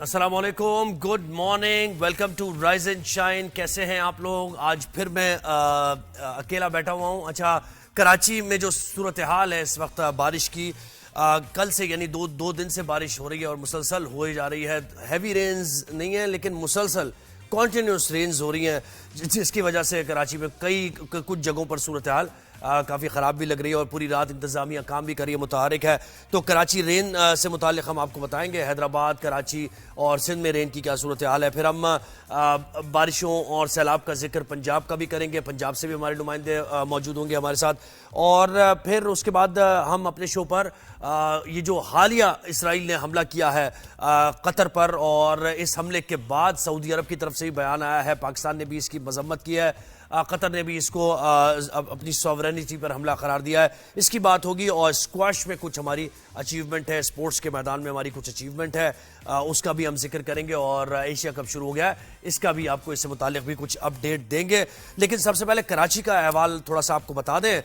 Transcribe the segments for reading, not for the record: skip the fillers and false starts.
السلام علیکم، good morning, welcome to rise and shine. کیسے ہیں آپ لوگ؟ آج پھر میں اکیلا بیٹھا ہوا ہوں۔ اچھا، کراچی میں جو صورتحال ہے اس وقت بارش کی، کل سے یعنی دو دن سے بارش ہو رہی ہے اور مسلسل ہوئی جا رہی ہے۔ ہیوی رینز نہیں ہے لیکن مسلسل کنٹینیوس رینز ہو رہی ہیں، جس کی وجہ سے کراچی میں کچھ جگہوں پر صورتحال کافی خراب بھی لگ رہی ہے اور پوری رات انتظامیہ کام بھی کر رہی ہے، متحرک ہے۔ تو کراچی رین سے متعلق ہم آپ کو بتائیں گے، حیدرآباد، کراچی اور سندھ میں رین کی کیا صورتحال ہے۔ پھر ہم بارشوں اور سیلاب کا ذکر پنجاب کا بھی کریں گے، پنجاب سے بھی ہمارے نمائندے موجود ہوں گے ہمارے ساتھ، اور پھر اس کے بعد ہم اپنے شو پر یہ جو حالیہ اسرائیل نے حملہ کیا ہے قطر پر، اور اس حملے کے بعد سعودی عرب کی طرف سے بھی بیان آیا ہے، پاکستان نے بھی اس کی مذمت کی ہے، قطر نے بھی اس کو اپنی سوورینٹی پر حملہ قرار دیا ہے۔ اس کی بات ہوگی، اور اسکواش میں کچھ ہماری اچیومنٹ ہے، سپورٹس کے میدان میں ہماری کچھ اچیومنٹ ہے، اس کا بھی ہم ذکر کریں گے، اور ایشیا کپ شروع ہو گیا ہے، اس کا بھی آپ کو اس سے متعلق بھی کچھ اپڈیٹ دیں گے۔ لیکن سب سے پہلے کراچی کا احوال تھوڑا سا آپ کو بتا دیں۔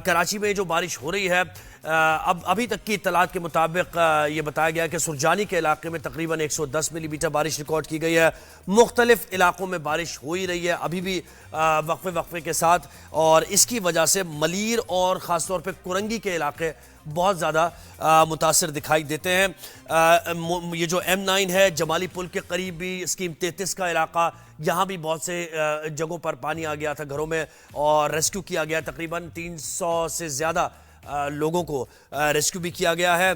کراچی میں جو بارش ہو رہی ہے، ابھی تک کی اطلاعات کے مطابق یہ بتایا گیا کہ سرجانی کے علاقے میں تقریباً 110 ملی میٹر بارش ریکارڈ کی گئی ہے۔ مختلف علاقوں میں بارش ہو ہی رہی ہے ابھی بھی وقفے کے ساتھ، اور اس کی وجہ سے ملیر اور خاص طور پہ کرنگی کے علاقے بہت زیادہ متاثر دکھائی دیتے ہیں۔ یہ جو M9 ہے، جمالی پل کے قریب بھی اسکیم 33 کا علاقہ، یہاں بھی بہت سے جگہوں پر پانی آ گیا تھا گھروں میں، اور ریسکیو کیا گیا، تقریباً 300 سے زیادہ لوگوں کو ریسکیو بھی کیا گیا ہے۔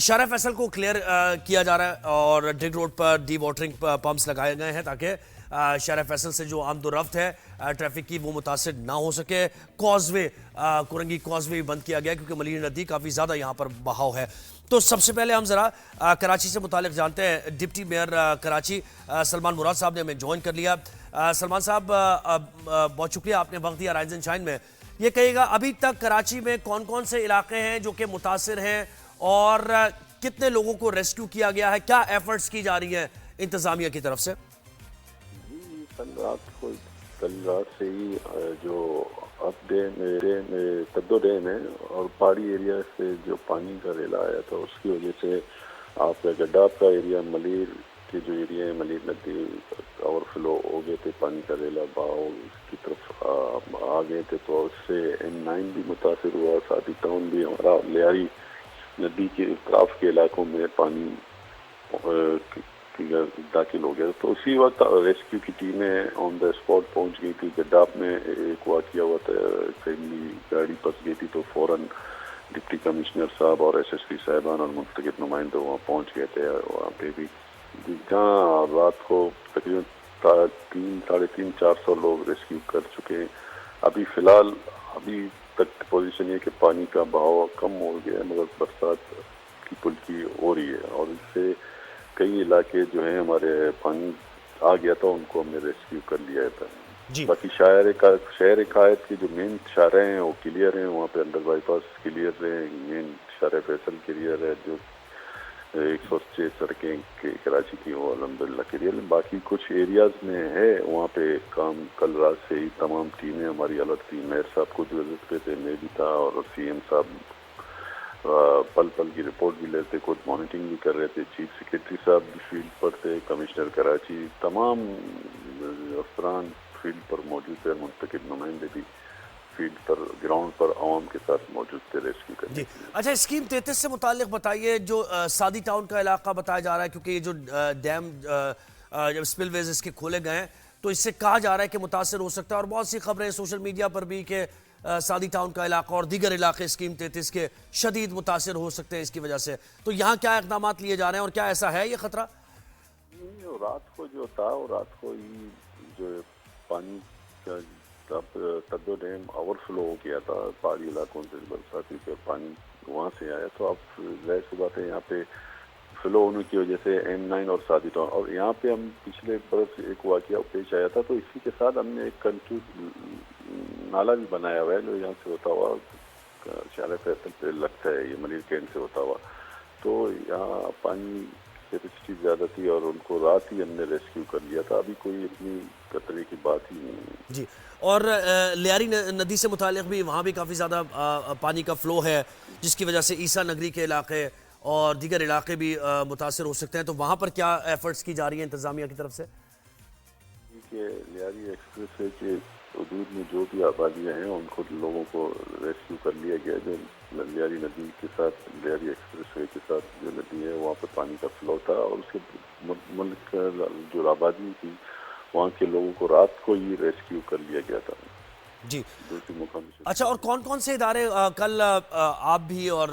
شارع فیصل کو کلیئر کیا جا رہا ہے، اور ڈگ روڈ پر ڈی واٹرنگ پمپس لگائے گئے ہیں تاکہ شارع فیصل سے جو آمد و رفت ہے ٹریفک کی وہ متاثر نہ ہو سکے۔ کازوے، کرنگی کازوے بھی بند کیا گیا کیونکہ ملیر ندی کافی زیادہ یہاں پر بہاؤ ہے۔ تو سب سے پہلے ہم ذرا کراچی سے متعلق جانتے ہیں، ڈپٹی میئر کراچی سلمان مراد صاحب نے ہمیں جوائن کر لیا۔ سلمان صاحب، بہت شکریہ آپ نے وقت دیا رائز اینڈ شائن میں۔ یہ کہیے گا ابھی تک کراچی میں کون کون سے علاقے ہیں جو کہ متاثر ہیں، اور کتنے لوگوں کو ریسکیو کیا گیا ہے، کیا ایفرٹس کی جا رہی ہیں انتظامیہ کی طرف سے؟ کل رات سے ہی جو اپ ڈیم تدو ڈیم ہے اور پہاڑی ایریا سے جو پانی کا ریلا آیا تھا، اس کی وجہ سے آپ کا گڈاب کا ایریا، ملیر کے جو ایریا ہے، ملیر ندی اوور فلو ہو گئے تھے، پانی کا ریلا بہاؤ اس کی طرف آ گئے تھے، تو اس سے M9 بھی متاثر ہوا، ساتھی ٹاؤن بھی ہمارا لیاری ندی کے اطراف کے علاقوں میں پانی داخل ہو گیا، تو اسی وقت ریسکیو کی ٹیمیں آن دا اسپاٹ پہنچ گئی تھی۔ گڈاب میں ایک واقعہ ہوا تھا، فیملی گاڑی پھنس گئی تھی، تو فوراً ڈپٹی کمشنر صاحب اور SSP صاحبان اور منتخب نمائندے وہاں پہنچ گئے تھے۔ وہاں پہ بھی جہاں رات کو تقریباً 300-400 لوگ ریسکیو کر چکے ہیں۔ ابھی فی الحال ابھی تک پوزیشن یہ کہ پانی کا بہاؤ کم ہو گیا ہے، مگر برسات کی پلکی ہو رہی ہے، اور اس سے کئی علاقے جو ہیں ہمارے پانی آ گیا تھا، ان کو ہم نے ریسکیو کر لیا تھا۔ جی، باقی شہر قائد کے جو مین شارع ہیں وہ کلیئر ہیں، وہاں پہ انڈر بائی پاس کلیئر ہیں، مین شارع فیصل کلیئر ہے، جو 106 سڑکیں کراچی کی وہ الحمدللہ کلیئر ہیں۔ باقی کچھ ایریاز میں ہے وہاں پہ کام کل رات سے ہی تمام ٹیمیں ہماری الرٹ تھی، میئر صاحب کو جو وزٹ پہ تھے، میں بھی تھا، اور CM صاحب پل کی رپورٹ بھی لیتے، خود مانیٹرنگ بھی کر رہے تھے، چیف سیکریٹری صاحب بھی فیلڈ پر تھے، کمشنر کراچی، تمام افسران فیلڈ پر موجود تھے، منتخب نمائندے بھی فیلڈ پر گراؤنڈ پر عوام کے ساتھ موجود تھے ریسکیو کرنے جی۔ کے لیے۔ اچھا، اسکیم 33 سے متعلق بتائیے، جو سادی ٹاؤن کا علاقہ بتایا جا رہا ہے، کیونکہ یہ جو ڈیم جب اسپل ویز اس کے کھولے گئے ہیں تو اس سے کہا جا رہا ہے کہ متاثر ہو سکتا ہے، اور بہت سی خبریں سوشل میڈیا پر بھی کہ سادی ٹاؤن کا علاقہ اور دیگر علاقے اسکیم 33 کے شدید متاثر ہو سکتے ہیں اس کی وجہ سے، تو یہاں کیا اقدامات لیے جا رہے ہیں اور کیا ایسا ہے یہ خطرہ؟ رات کو جو تھا، رات کو ہی جو پانی کا تدو ڈیم اوور فلو ہو گیا تھا، پہاڑی علاقوں سے برساتی کا پانی وہاں سے آیا، تو اب ظاہر سی بات ہے یہاں پہ فلو ہونے کی وجہ سے M9 اور سادی ٹاؤن، اور یہاں پہ ہم پچھلے برس ایک واقعہ پیش آیا تھا، تو اسی کے ساتھ ہم نے ایک نالا بھی بنایا ہوا ہے جو یہاں سے ہوتا ہوا شارع فیصل پہ لگتا ہے، یہ ملیر کینٹ سے ہوتا ہوا، تو یہاں پانی کیپیسٹی زیادہ تھی اور ان کو رات ہی ہم نے ریسکیو کر لیا تھا، ابھی کوئی اتنی خطرے کی بات ہی نہیں ہے۔ جی، اور لیاری ندی سے متعلق بھی وہاں بھی کافی زیادہ پانی کا فلو ہے، جس کی وجہ سے عیسیٰ نگری کے علاقے اور دیگر علاقے بھی متاثر ہو سکتے ہیں، تو وہاں پر کیا ایفرٹس کی جا رہی ہیں انتظامیہ کی طرف سے؟ کہ لیاری ایکسپریس وے کے حدود میں جو بھی آبادیاں ہیں ان کو لوگوں کو ریسکیو کر لیا گیا. جو لیاری ندی کے ساتھ، لیاری ایکسپریس وے کے ساتھ جو ندی ہے وہاں پہ پانی کا فلو تھا، اور اس کے ملک جو آبادی تھی وہاں کے لوگوں کو رات کو ہی ریسکیو کر لیا گیا تھا. جی دوسری مقامی اچھا، اور کون کون سے ادارے کل آپ بھی اور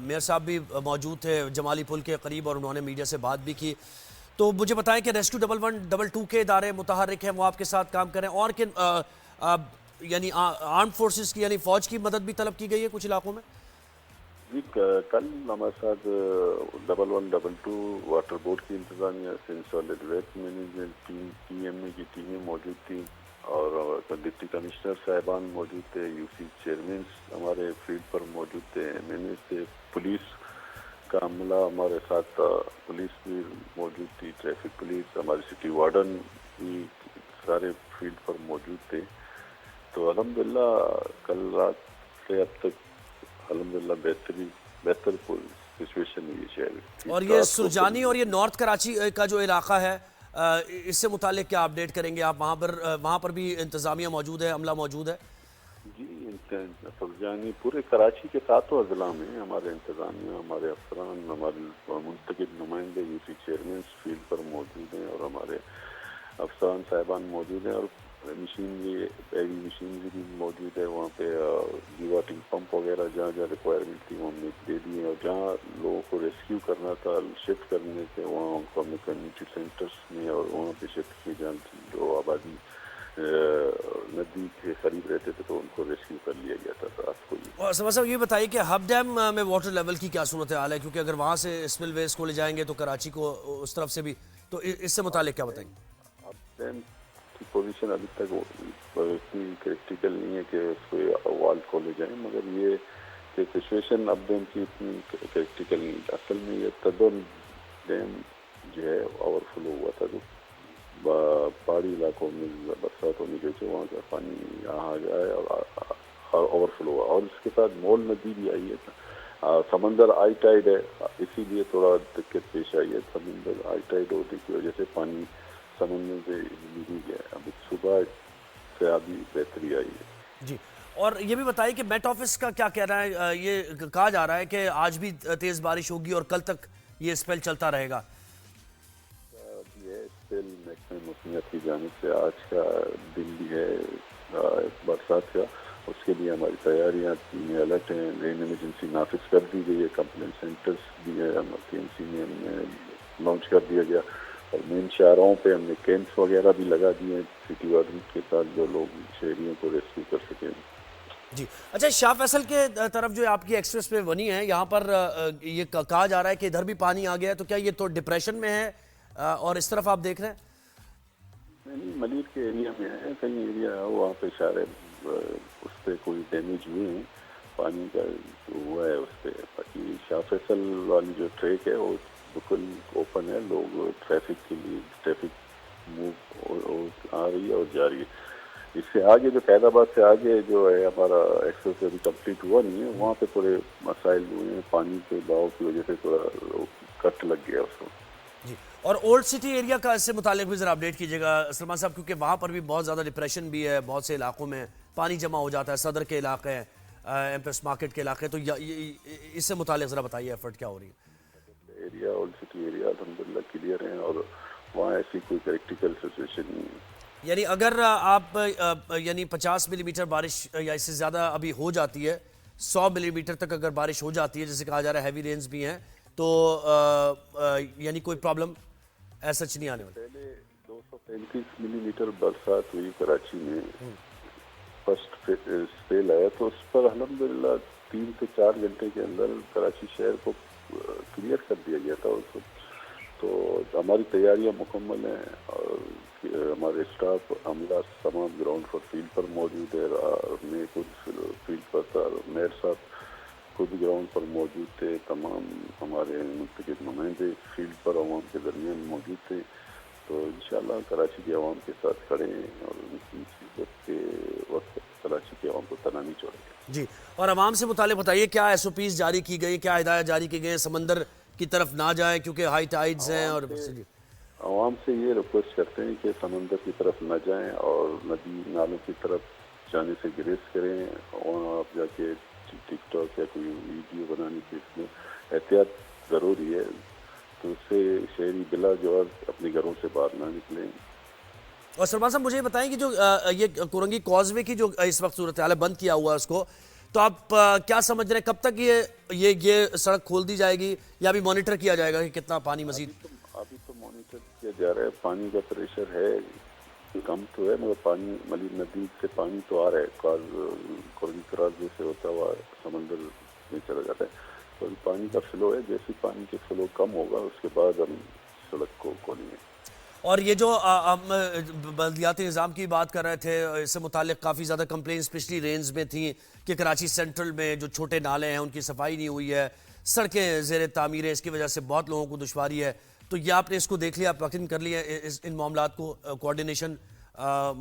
میئر صاحب بھی موجود تھے جمالی پل کے قریب اور انہوں نے میڈیا سے بات بھی کی، تو مجھے بتائیں کہ ریسکیو 1112 کے ادارے متحرک ہیں، وہ آپ کے ساتھ کام کریں، اور کن یعنی آرم فورسز کی یعنی فوج کی مدد بھی طلب کی گئی ہے کچھ علاقوں میں؟ جی کل ہمارے ساتھ 1112 واٹر بورڈ کی انتظامیہ، solid waste management team, P M A کی ٹیمیں موجود تھیں، اور ڈپٹی کمشنر صاحبان موجود تھے، یو سی چیئرمین ہمارے فیلڈ پر موجود تھے، ایم این اے تھے، پولیس کا عملہ ہمارے ساتھ تھا، پولیس بھی موجود تھی، ٹریفک پولیس، ہمارے سٹی وارڈن بھی سارے فیلڈ پر موجود تھے. تو الحمدللہ کل رات سے اب تک الحمدللہ بہتر سچویشن ہوئی ہے شہر کی. اور یہ سرجانی اور یہ نارتھ کراچی کا جو علاقہ ہے، اس سے متعلق کیا اپڈیٹ کریں گے آپ؟ وہاں پر بھی انتظامیہ موجود ہے، عملہ موجود ہے؟ جی سرجانی پورے کراچی کے ساتوں اضلاع میں ہمارے انتظامیہ، ہمارے افسران، ہمارے منتخب نمائندے، یو سی چیئرمین فیلڈ پر موجود ہیں، اور ہمارے افسران صاحبان موجود ہیں، اور مشینری بھی موجود ہے وہاں پہ. ڈی واٹنگ پمپ وغیرہ جہاں جہاں ریکوائرمنٹ تھی وہ ہم نے دے دی ہیں، اور جہاں لوگوں کو ریسکیو کرنا تھا شفٹ کرنے سے وہاں ان کو ہم نے کمیونٹی سینٹرس میں اور وہاں پہ شفٹ کیے، جہاں جو آبادی ندی کے قریب رہتے تھے تو ان کو ریسکیو کر لیا گیا تھا رات کو. اور سمجھ صاحب یہ بتائیے کہ ہب ڈیم میں واٹر لیول کی کیا صورتحال ہے؟ کیونکہ اگر وہاں سے اسپل ویز کو لے جائیں گے تو کراچی کو اس طرف سے بھی، تو اس سے متعلق کیا بتائیں گے؟ اب ڈیم کی پوزیشن ابھی تک اتنی کریٹیکل نہیں ہے کہ اس کو وال کھولے جائیں، مگر یہ کہ سچویشن اب ڈیم کی اتنی کریٹیکل نہیں. اصل میں یہ تدن ڈیم جو ہے اوور فلو ہوا تھا، جو پہاڑی علاقوں میں برسات ہونے کی وجہ سے وہاں کا پانی یہاں آ گیا ہے اور اوور فلو ہوا، اور اس کے ساتھ مول ندی بھی آئی ہے. سمندر آئی ٹائڈ ہے، اسی لیے تھوڑا دقت پیش آئی ہے. سمندر آئی ٹائڈ ہونے کی وجہ سے پانی سمندر سے نہیں گیا. ابھی صبح سے ابھی بہتری آئی ہے. جی، اور یہ بھی بتائیے کہ میٹ آفس کا کیا کہہ رہا ہے؟ یہ کہا جا رہا ہے کہ آج بھی تیز بارش ہوگی اور کل تک یہ اسپیل چلتا رہے گا. یہ اسپیل محکمہ موسمیات کی جانب سے آج کا دن بھی ہے برسات کا، اس کے لیے ہماری تیاریاں میں الرٹ ہیں. رین ایمرجنسی نافذ کر دی گئی ہے، کمپلین سینٹرز بھی ہے ٹی ایم سی میں ہم نے لانچ کر دیا گیا، اور مین شاہراہوں پہ ہم نے کیمپس وغیرہ بھی لگا دیے ہیں سٹی وارڈن کے ساتھ، جو لوگ شہریوں کو ریسکیو کر سکیں. جی اچھا، شاہ فیصل کے طرف جو آپ کی ایکسپریس وے بنی ہے، یہاں پر یہ کہا جا رہا ہے کہ ادھر بھی پانی آ گیا ہے، تو کیا یہ تو ڈپریشن میں ہے اور اس طرف آپ دیکھ رہے ہیں؟ نہیں، ملیر کے ایریا میں ہے، کئی ایریا وہاں پہ شاید اس پہ کوئی ڈیمیج ہوئے ہیں، پانی کا جو ہوا ہے اس پہ. باقی شاہ فیصل والی جو ٹریک ہے وہ بالکل اوپن ہے، لوگ ٹریفک کے لیے ٹریفک موو آ رہی ہے اور جا رہی ہے. اس سے آگے جو فیض آباد سے آگے جو ہے ہمارا ایکسپریس ابھی کمپلیٹ ہوا نہیں ہے، وہاں پہ تھوڑے مسائل ہوئے ہیں، پانی کے بہاؤ کی وجہ سے تھوڑا کٹ لگ گیا اس کو. جی، اور اولڈ سٹی ایریا کا اس سے متعلق بھی ذرا اپڈیٹ کیجیے گا سلمان صاحب، کیونکہ وہاں پر بھی بہت زیادہ ڈپریشن بھی ہے، بہت سے علاقوں میں پانی جمع ہو جاتا ہے، صدر کے علاقے ہیں، ایم پی ایس مارکیٹ کے علاقے، تو اس سے متعلق ذرا بتائیے ایفرٹ کیا ہو رہی ہے؟ ایریا اولڈ سٹی ایریا الحمدللہ کلیئر ہیں، اور وہاں ایسی کوئی کریٹیکل سچویشن نہیں ہے. یعنی اگر آپ یعنی 50 ملی میٹر بارش یا اس سے زیادہ ابھی ہو جاتی ہے، 100 ملی میٹر تک اگر بارش ہو جاتی ہے، جیسے کہا جا رہا ہے ہیوی رینز بھی ہیں، تو یعنی کوئی پرابلم ایسا نہیں آنے والی؟ پہلے 235 ملی میٹر برسات ہوئی کراچی میں، فرسٹ اسپیل آیا، تو اس پر الحمدللہ 3 سے 4 گھنٹے کے اندر کراچی شہر کو کلیئر کر دیا گیا تھا اس وقت. تو ہماری تیاریاں مکمل ہیں، اور ہمارے اسٹاف عملہ تمام گراؤنڈ پر فیلڈ پر موجود ہے. میں خود فیلڈ پر تھا، میئر صاحب خود گراؤنڈ پر موجود تھے، تمام ہمارے منتخب نمائندے فیلڈ پر عوام کے درمیان موجود تھے. تو انشاءاللہ کراچی کی عوام کے ساتھ کھڑے ہیں، اور ان کی مصیبت کے وقت कराची की आवाम को तना नहीं छोड़ेंगे। जी, और आवाम से मुतालिक बताइए क्या SOPs जारी की गई, क्या हिदायत जारी की गई हैं, समंदर की तरफ ना जाएं क्योंकि हाई टाइड्स हैं और आवाम से ये रिक्वेस्ट करते हैं कि समंदर की तरफ न जाएं और नदी नालों की तरफ जाने से गुरेज करें। वहाँ आप जाके टिकटॉक या कोई वीडियो बनाने की इसमें एहतियात ज़रूरी है, तो उससे शहरी बिला जो अपने घरों से बाहर ना निकलें। और सलमान साहब मुझे बताएं कि जो ये कोरंगी कॉजवे की जो इस वक्त सूरत हाल है, बंद किया हुआ है उसको, तो आप क्या समझ रहे हैं कब तक ये सड़क खोल दी जाएगी या भी मॉनिटर किया जाएगा कि कितना पानी मजीद? अभी तो मॉनिटर किया जा रहा है, पानी का प्रेशर है कम तो है, मगर पानी मलिक नदी से पानी तो आ रहा है, कोरंगी कराची से होता हुआ समंदर में चला जाता है, तो पानी का फ्लो है। जैसे पानी के फ्लो कम होगा उसके बाद हम सड़क को खोलेंगे। और ये जो हम बल्दियाती निज़ाम की बात कर रहे थे, इससे मुतालिक काफ़ी ज़्यादा कंप्लेंट्स पिछली रेंज में थी कि कराची सेंट्रल में जो छोटे नाले हैं उनकी सफाई नहीं हुई है, सड़कें ज़ेर तामीर हैं, इसकी वजह से बहुत लोगों को दुश्वारी है। तो ये आपने इसको देख लिया, आप यकीन कर लिया इन मामलात को कोऑर्डिनेशन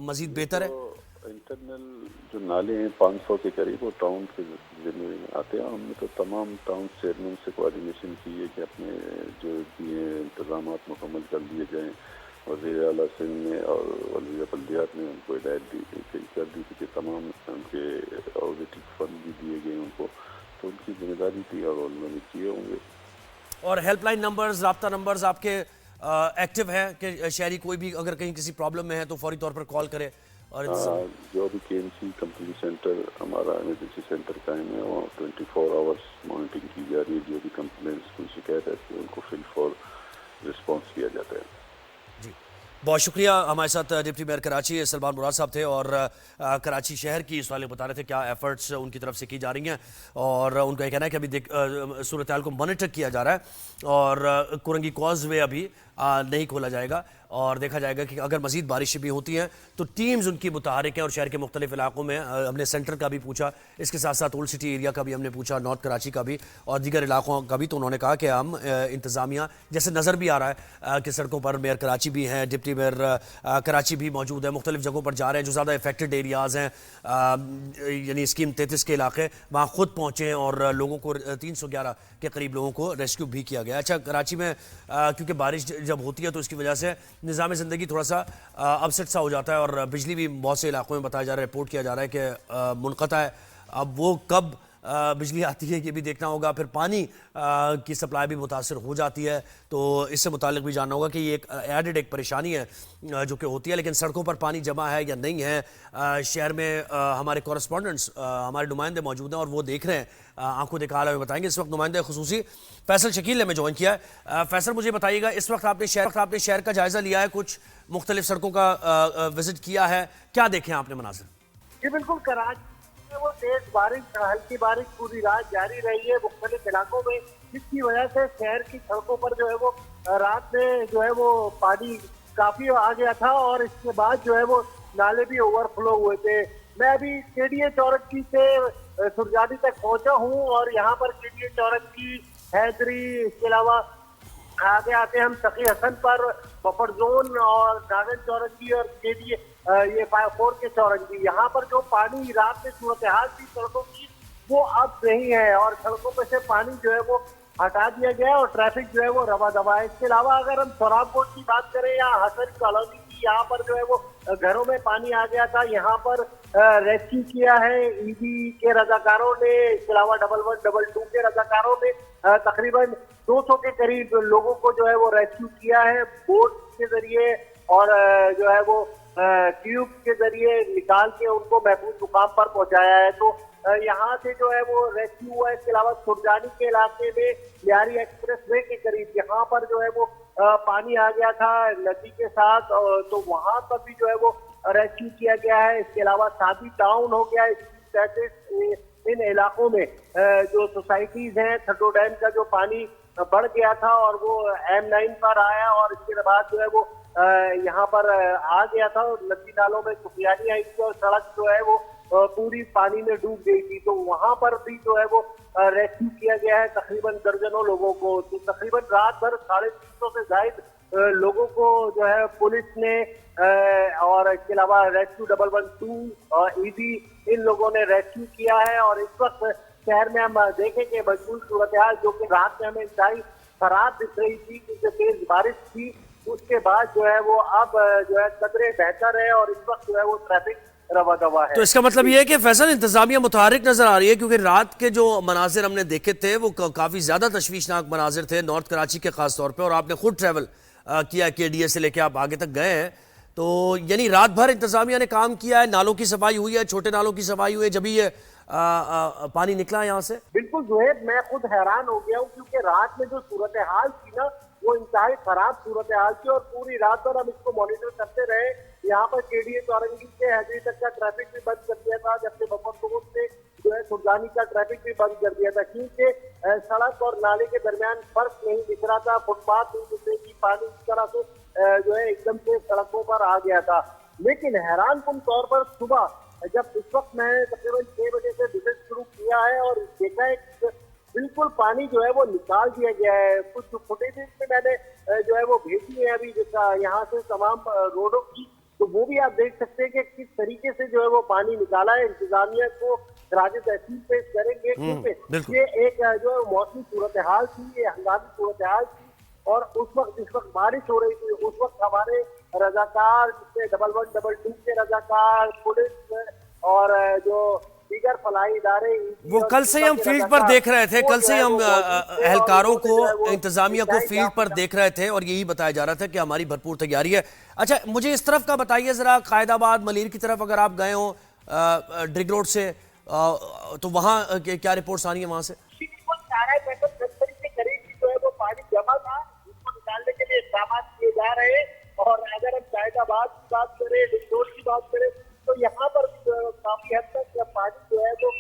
मज़ीद बेहतर है? तो इंटरनल जो नाले हैं 500 के करीब वो टाउन के ज़िम्मे आते हैं। हमने तो तमाम टाउन चेयरमैन से कोऑर्डिनेशन की है कि अपने जो भी इंतजाम मुकम्मल कर लिए जाएँ। वज़ीर आला सिंध ने और वज़ीर बल्दियात ने उनको हिदायत कर दी थी कि तमाम उनके ऑडिटिंग फंड भी दिए गए उनको, तो उनकी जिम्मेदारी थी और उन्होंने किए होंगे। और हेल्पलाइन नंबर्स, राब्ता नंबर्स आपके एक्टिव हैं कि शहरी कोई भी अगर कहीं किसी प्रॉब्लम में है तो फौरी तौर पर कॉल करे? और जो अभी KMC कंप्लीट सेंटर हमारा इमरजेंसी सेंटर कायम है, वहाँ 24 आवर्स मॉनिटरिंग की जा रही है। जो भी कंप्लेंट्स कोई शिकायत है तो उनको फिल फॉर रिस्पॉन्स किया जाता है। जी, बहुत शुक्रिया। हमारे साथ डिप्टी मेयर कराची सलमान मुराद साहब थे और कराची शहर की इस वाले बता रहे थे क्या एफर्ट्स उनकी तरफ से की जा रही हैं, और उनका ये कहना है कि अभी सूरत हाल को मॉनिटर किया जा रहा है और कोरंगी कॉजवे अभी नहीं खोला जाएगा और देखा जाएगा कि अगर मजीद बारिशें भी होती हैं तो टीम्स उनकी मुतहरिक हैं। और शहर के मुख्तलिफ इलाकों में हमने सेंटर का भी पूछा, इसके साथ साथ ओल्ड सिटी एरिया का भी हमने पूछा, नॉर्थ कराची का भी और दीगर इलाकों का भी, तो उन्होंने कहा कि हम इंतज़ामिया जैसे नज़र भी आ रहा है कि सड़कों पर मेयर कराची भी हैं, डिप्टी मेयर कराची भी मौजूद है, मुख्तलिफ जगहों पर जा रहे हैं जो ज़्यादा इफेक्टेड एरियाज़ हैं, यानी स्कीम 33 के इलाके, वहाँ खुद पहुँचे और लोगों को 311 के करीब लोगों को रेस्क्यू भी किया गया। अच्छा, कराची में क्योंकि बारिश जब होती है तो इसकी वजह से निज़ाम ज़िंदगी थोड़ा सा अपसेट सा हो जाता है और बिजली भी बहुत से इलाकों में बताया जा रहा है, रिपोर्ट किया जा रहा है कि मुनक़ता है। अब वो कब बिजली आती है ये भी देखना होगा, फिर पानी की सप्लाई भी मुतासर हो जाती है, तो इससे मुतालिक भी जानना होगा कि ये एक एडेड एक परेशानी है जो कि होती है। लेकिन सड़कों पर पानी जमा है या नहीं है, शहर में हमारे कॉरेस्पॉन्डेंट्स हमारे नुमाइंदे मौजूद हैं और वो देख रहे हैं, आंखों देखा हाल में बताएंगे। इस वक्त नुमाइंदे खुसूसी फैसल शकील ने हमें ज्वाइन किया है। फैसल, मुझे बताइएगा इस वक्त आपने शहर का जायजा लिया है, कुछ मुख्तलिफ सड़कों का विजिट किया है, क्या देखे आपने मनाजिर? जी बिल्कुल, कराची में वो तेज बारिश, हल्की बारिश पूरी रात जारी रही है मुख्तलिफ इलाकों में, जिसकी वजह से शहर की सड़कों पर जो है वो रात में जो है वो पानी काफी आ गया था और इसके बाद जो है वो नाले भी ओवरफ्लो हुए थे। मैं अभी KDA चौरंगी से सुरजादी तक पहुंचा हूं और यहाँ पर KDA चौरंगी, हैदरी, इसके अलावा आगे आते हम तकी हसन पर, बफर जोन और गागन चौरंगी और KDA ये 4 के चौरंगी, यहाँ पर जो पानी रात में सूरत हाल थी सड़कों की वो अब नहीं है और सड़कों पे से पानी जो है वो हटा दिया गया है और ट्रैफिक जो है वो रवा दवा है। इसके अलावा अगर हम सोराब कोट की बात करें या हसन कॉलोनी की, यहाँ पर जो है वो घरों में पानी आ गया था, यहाँ पर रेस्क्यू किया है ED के रजाकारों ने, इसके अलावा 1112 के रजाकारों ने तकरीबन 200 के करीब लोगों को जो है वो रेस्क्यू किया है बोट के जरिए और जो है वो ट्यूब के जरिए निकाल के उनको महफूज मुकाम पर पहुंचाया है। तो यहाँ से जो है वो रेस्क्यू हुआ है। इसके अलावा सुरजानी के इलाके में लियारी एक्सप्रेस वे के करीब यहाँ पर जो है वो पानी आ गया था नदी के साथ, तो वहां पर भी जो है वो रेस्क्यू किया गया है। इसके अलावा सादी टाउन हो गया, इन इलाकों में जो सोसाइटीज हैं, थटो डैम का जो पानी बढ़ गया था और वो M9 पर आया और इसके बाद जो है वो यहाँ पर आ गया था और नदी नालों में सुखियानी आई थी और सड़क जो है वो पूरी पानी में डूब गई थी, तो वहां पर भी जो है वो रेस्क्यू किया गया है तकरीबन दर्जनों लोगों को। तो तकरीबन रात भर 350 से ज्यादा लोगों को जो है पुलिस ने और इसके अलावा रेस्क्यू 112 और ईडी इन लोगों ने रेस्क्यू किया है। और इस वक्त शहर में हम देखेंगे मजबूत सूरत हाल, जो कि रात में हमें इंतहाई खराब दिख रही थी क्योंकि तेज बारिश थी। उसके बाद जो है वो अब जो है कदरे बेहतर है और इस वक्त जो है वो ट्रैफिक रवा दवा है। तो इसका मतलब ये है कि फैसल इंतजामिया मुतहरिक नजर आ रही है, क्योंकि रात के जो मनाजिर हमने देखे थे वो काफी ज्यादा तशवीशनाक मनाजिर थे नॉर्थ कराची के खास तौर पे, और आपने खुद ट्रैवल किया KDA से लेके आप आगे तक गए हैं, तो यानी रात भर इंतजामिया ने काम किया है, नालों की सफाई हुई है, छोटे नालों की सफाई हुई है, जब ये पानी निकला यहाँ से। बिल्कुल जुहैब, मैं खुद हैरान हो गया हूँ क्योंकि रात में जो सूरत हाल थी ना वो इंतहाई खराब सूरत हाल थी और पूरी रात भर हम इसको मॉनिटर करते रहे। यहाँ पर KDA चौरंगी से हैदरी तक का ट्रैफिक भी बंद कर दिया था, जबकि बफर से जो है सुल्तानी का ट्रैफिक भी बंद कर दिया था क्योंकि सड़क और नाले के दरमियान फर्क नहीं दिख रहा था, फुटपाथ नहीं दिख रही थी, पानी इस तरह से जो है एकदम से सड़कों पर आ गया था। लेकिन हैरान कुन तौर पर सुबह जब इस वक्त मैंने तकरीबन 6 बजे से विजिट शुरू किया है और देखा है बिल्कुल पानी जो है वो निकाल दिया गया है। कुछ फुटेजेस में मैंने जो है वो भेजी है अभी यहाँ से तमाम रोडों की, तो वो भी आप देख सकते हैं कि किस तरीके से जो है वो पानी निकाला है। इंतजामिया को राज तहसील पेश करेंगे क्योंकि ये एक जो है मौसमी सूरत हाल थी, ये हंगामी सूरत हाल थी और उस वक्त जिस वक्त बारिश हो रही थी उस वक्त हमारे रजाकार जिससे 1112 के रजाकार, पुलिस और जो दीगर फलाही इदारे, वो कल से ही हम फील्ड पर देख रहे थे, कल से हम एहलकारों को, इंतजामिया को फील्ड पर देख रहे थे और यही बताया जा रहा था कि हमारी भरपूर तैयारी है। अच्छा, मुझे इस तरफ का बताइए जरा, कायदाबाद मलीर की तरफ अगर आप गए हो ड्रिग रोड से, तो वहाँ क्या रिपोर्ट्स आ रही है वहाँ से? जो है वो पानी जमा था, उसको निकालने के लिए इक़दाम किए जा रहे हैं। और अगर हम कायदाबाद की बात करें, ड्रिग रोड की बात करें, तो यहाँ पर काफी हद तक पानी जो है वो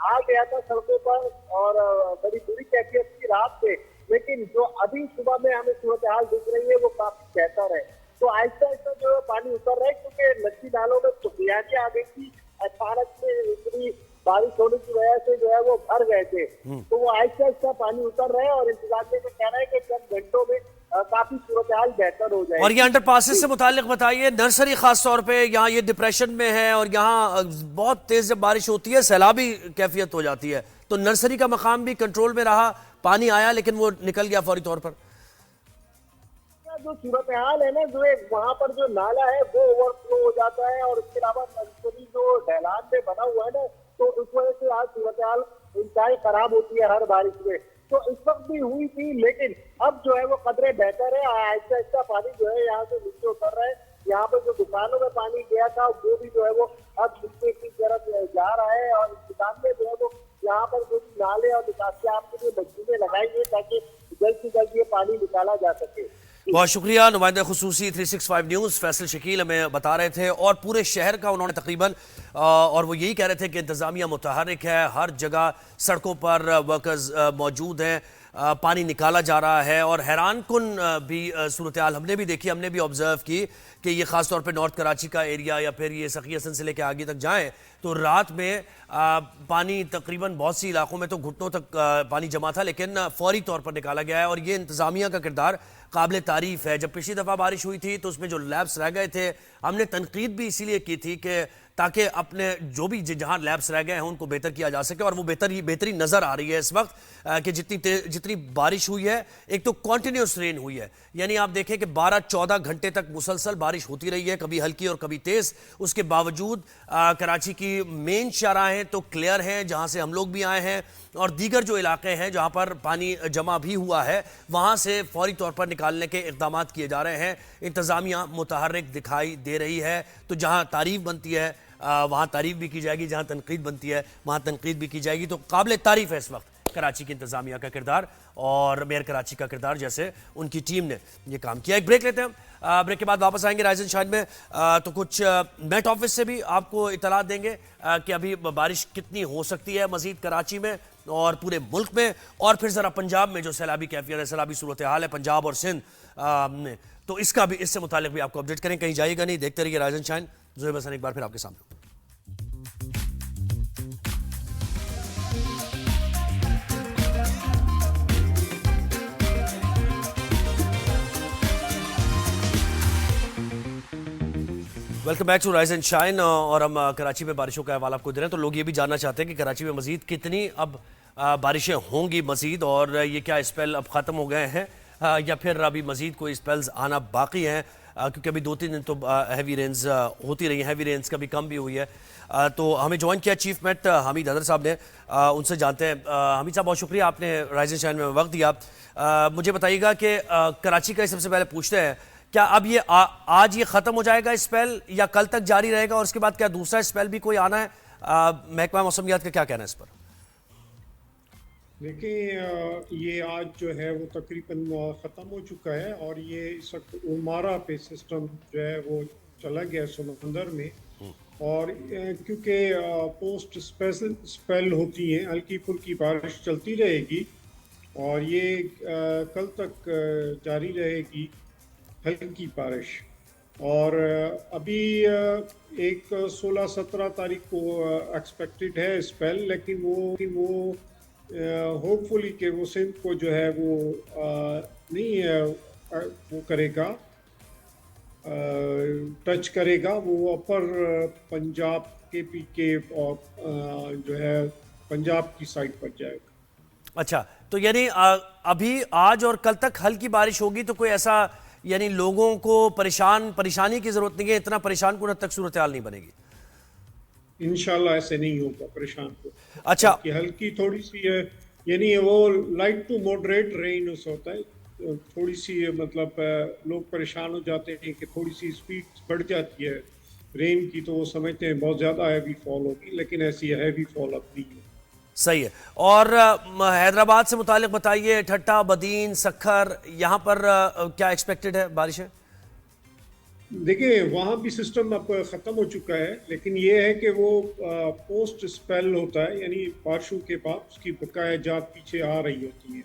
आ गया था सड़कों पर और बड़ी बुरी कैफियत की रात में। लेकिन जो अभी सुबह में हमें सूरत हाल दिख रही है वो काफी बेहतर है। तो आहिस्ता आहिस्ता जो है पानी उतर रहा है क्योंकि नदी नालों में बुनियादी आ गई थी, अचानक से इतनी बारिश होने की वजह से जो है वो भर गए थे, तो वो आहिस्ता आहिस्ता पानी उतर रहे हैं और इंतजामिया में कह रहा है कि चंद घंटों में काफी सूरत हाल बेहतर हो जाए। और ये अंडर पासेस से मुतालिक बताइए, नर्सरी खास तौर पे यहाँ ये डिप्रेशन में है और यहाँ बहुत तेज जब बारिश होती है सैलाबी कैफियत हो जाती है, तो नर्सरी का मकाम भी कंट्रोल में रहा, पानी आया लेकिन वो निकल गया फौरी तौर पर। जो सूरत हाल है ना, जो वहाँ पर जो नाला है वो ओवरफ्लो हो जाता है और उसके अलावा नर्सरी जो ढलान में बना हुआ है ना, तो उस वजह से आज सूरत हाल इंतहाई खराब होती है हर बारिश में। तो इस वक्त भी हुई थी, लेकिन अब जो है वो कदरे बेहतर है, आहिस्ता आहिस्ता पानी जो है यहाँ से नीचे उतर रहा है। यहाँ पर जो दुकानों में पानी गया था वो भी जो है वो अब नीचे की तरफ जा रहा है और दुकान में जो है वो यहाँ पर जो नाले और निकासी आपके लिए मशीनें लगाई गई ताकि जल्द से जल्द ये पानी निकाला जा सके। बहुत शुक्रिया। नुमाइंदा खुसूसी 365 न्यूज़ फैसल शकील हमें बता रहे थे, और पूरे शहर का उन्होंने तकरीबन, और वो यही कह रहे थे कि इंतज़ामिया मुतहरिक है, हर जगह सड़कों पर वर्कर्स मौजूद हैं, पानी निकाला जा रहा है। और हैरान कुन भी सूरत हाल हमने भी देखी, हमने भी ऑब्जर्व की कि ये ख़ास तौर पे नॉर्थ कराची का एरिया या फिर ये सखी हसन से लेकर आगे तक जाएं तो रात में पानी तकरीबन बहुत सी इलाकों में तो घुटनों तक पानी जमा था, लेकिन फौरी तौर पर निकाला गया है। और ये इंतज़ामिया का किरदार काबिल तारीफ़ है। जब पिछली दफ़ा बारिश हुई थी तो उसमें जो लैब्स रह गए थे, हमने तनकीद भी इसीलिए की थी कि ताकि अपने जो भी जहां लैब्स रह गए हैं उनको बेहतर किया जा सके, और वो बेहतरी नज़र आ रही है इस वक्त कि जितनी बारिश हुई है, एक तो कॉन्टिन्यूस रेन हुई है, यानी आप देखें कि 12-14 घंटे तक मुसलसल बारिश होती रही है, कभी हल्की और कभी तेज़। उसके बावजूद कराची की मेन शाहराहें तो क्लियर हैं जहाँ से हम लोग भी आए हैं, और दीगर जो इलाके हैं जहाँ पर पानी जमा भी हुआ है वहाँ से फौरी तौर पर निकालने के इक़दाम किए जा रहे हैं। इंतज़ामिया मुतहर्रिक दिखाई दे रही है, तो जहाँ तारीफ़ बनती है वहाँ तारीफ़ भी की जाएगी, जहाँ तनकीद बनती है वहाँ तनकीद भी की जाएगी। तो काबिल तारीफ़ है इस वक्त कराची की इंतज़ामिया का किरदार और मेयर कराची का किरदार, जैसे उनकी टीम ने ये काम किया। एक ब्रेक लेते हैं हम, ब्रेक के बाद वापस आएंगे राइज एंड शाइन में। तो कुछ मेट ऑफिस से भी आपको इतला देंगे कि अभी बारिश कितनी हो सकती है मज़ीद कराची में और पूरे मुल्क में, और फिर ज़रा पंजाब में जो सैलाबी कैफियत है, सैलाबी सूरत हाल है पंजाब और सिंध में, तो इसका भी, इससे मुतालिक भी आपको अपडेट करें। कहीं जाइएगा नहीं, देखते रहिए rise and shine. Zohaib Hasan एक बार फिर आपके सामने। Welcome back to rise and shine. और हम कराची में बारिशों का अहवाल आपको दे रहे हैं। तो लोग ये भी जानना चाहते हैं कि कराची में मजीद कितनी अब बारिशें होंगी मजीद, और ये क्या स्पेल अब ख़त्म हो गए हैं या फिर अभी मजीद कोई स्पेल्स आना बाकी हैं, क्योंकि अभी 2-3 दिन तो हैवी रेंज होती रही हैं, हैवी रेंज कभी कम भी हुई है। तो हमें ज्वाइन किया चीफ मेट हामिद हैदर साहब ने, उनसे जानते हैं। हामिद साहब, बहुत शुक्रिया आपने राइज एंड शाइन में वक्त दिया। मुझे बताइएगा कि कराची का सबसे पहले पूछते हैं, क्या अब ये आज ये ख़त्म हो जाएगा स्पेल या कल तक जारी रहेगा, और उसके बाद क्या दूसरा स्पेल भी कोई आना है? महकमा मौसमियात का क्या कहना है इस पर? देखिए, ये आज जो है वो तकरीबन ख़त्म हो चुका है, और ये इस वक्त उमारा पे सिस्टम जो है वो चला गया समंदर में। और क्योंकि पोस्ट स्पेल होती हैं, हल्की फुल्की बारिश चलती रहेगी, और ये कल तक जारी रहेगी हल्की बारिश। और अभी एक 16-17 तारीख को एक्सपेक्टेड है स्पेल, लेकिन वो होपफुली कि वो सिंध को जो है वो नहीं वो करेगा, टच करेगा। वो अपर पंजाब के और जो है पंजाब की साइड पर जाएगा। अच्छा, तो यानी अभी आज और कल तक हल्की बारिश होगी, तो कोई ऐसा यानी लोगों को परेशानी की जरूरत नहीं है, इतना परेशान कुन तक सूरत हाल नहीं बनेगी? इंशाल्लाह ऐसे नहीं होगा परेशान को। अच्छा, कि हल्की थोड़ी सी यानी वो लाइट टू मॉडरेट रेन होता है, थोड़ी सी मतलब लोग परेशान हो जाते हैं कि थोड़ी सी स्पीड बढ़ जाती है रेन की, तो वो समझते हैं बहुत ज़्यादा हैवी फॉल होगी, लेकिन ऐसी हैवी फॉल अब नहीं है। सही है। और हैदराबाद से मुतालिक बताइए, ठट्टा, बदीन, सखर, यहाँ पर क्या एक्सपेक्टेड है बारिशें? देखिए, वहाँ भी सिस्टम अब ख़त्म हो चुका है, लेकिन ये है कि वो पोस्ट स्पेल होता है, यानी बारिशों के बाद उसकी बकाया जात पीछे आ रही होती है,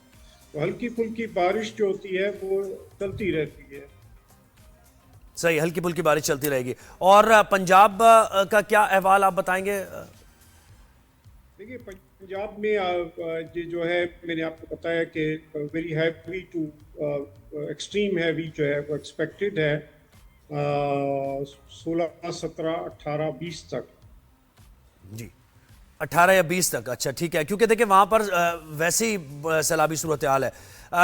तो हल्की फुल्की बारिश जो होती है वो चलती रहती है। सही, हल्की फुल्की बारिश चलती रहेगी। और पंजाब का क्या अहवाल आप बताएंगे? देखिए, पंजाब में ये जो है मैंने आपको बताया कि very heavy to extreme heavy जो है वो एक्सपेक्टेड है 16, 17, 18, 20 तक। जी, 18 या 20 तक। अच्छा, ठीक है, क्योंकि देखिए वहाँ पर वैसे ही सैलाबी सूरत हाल है।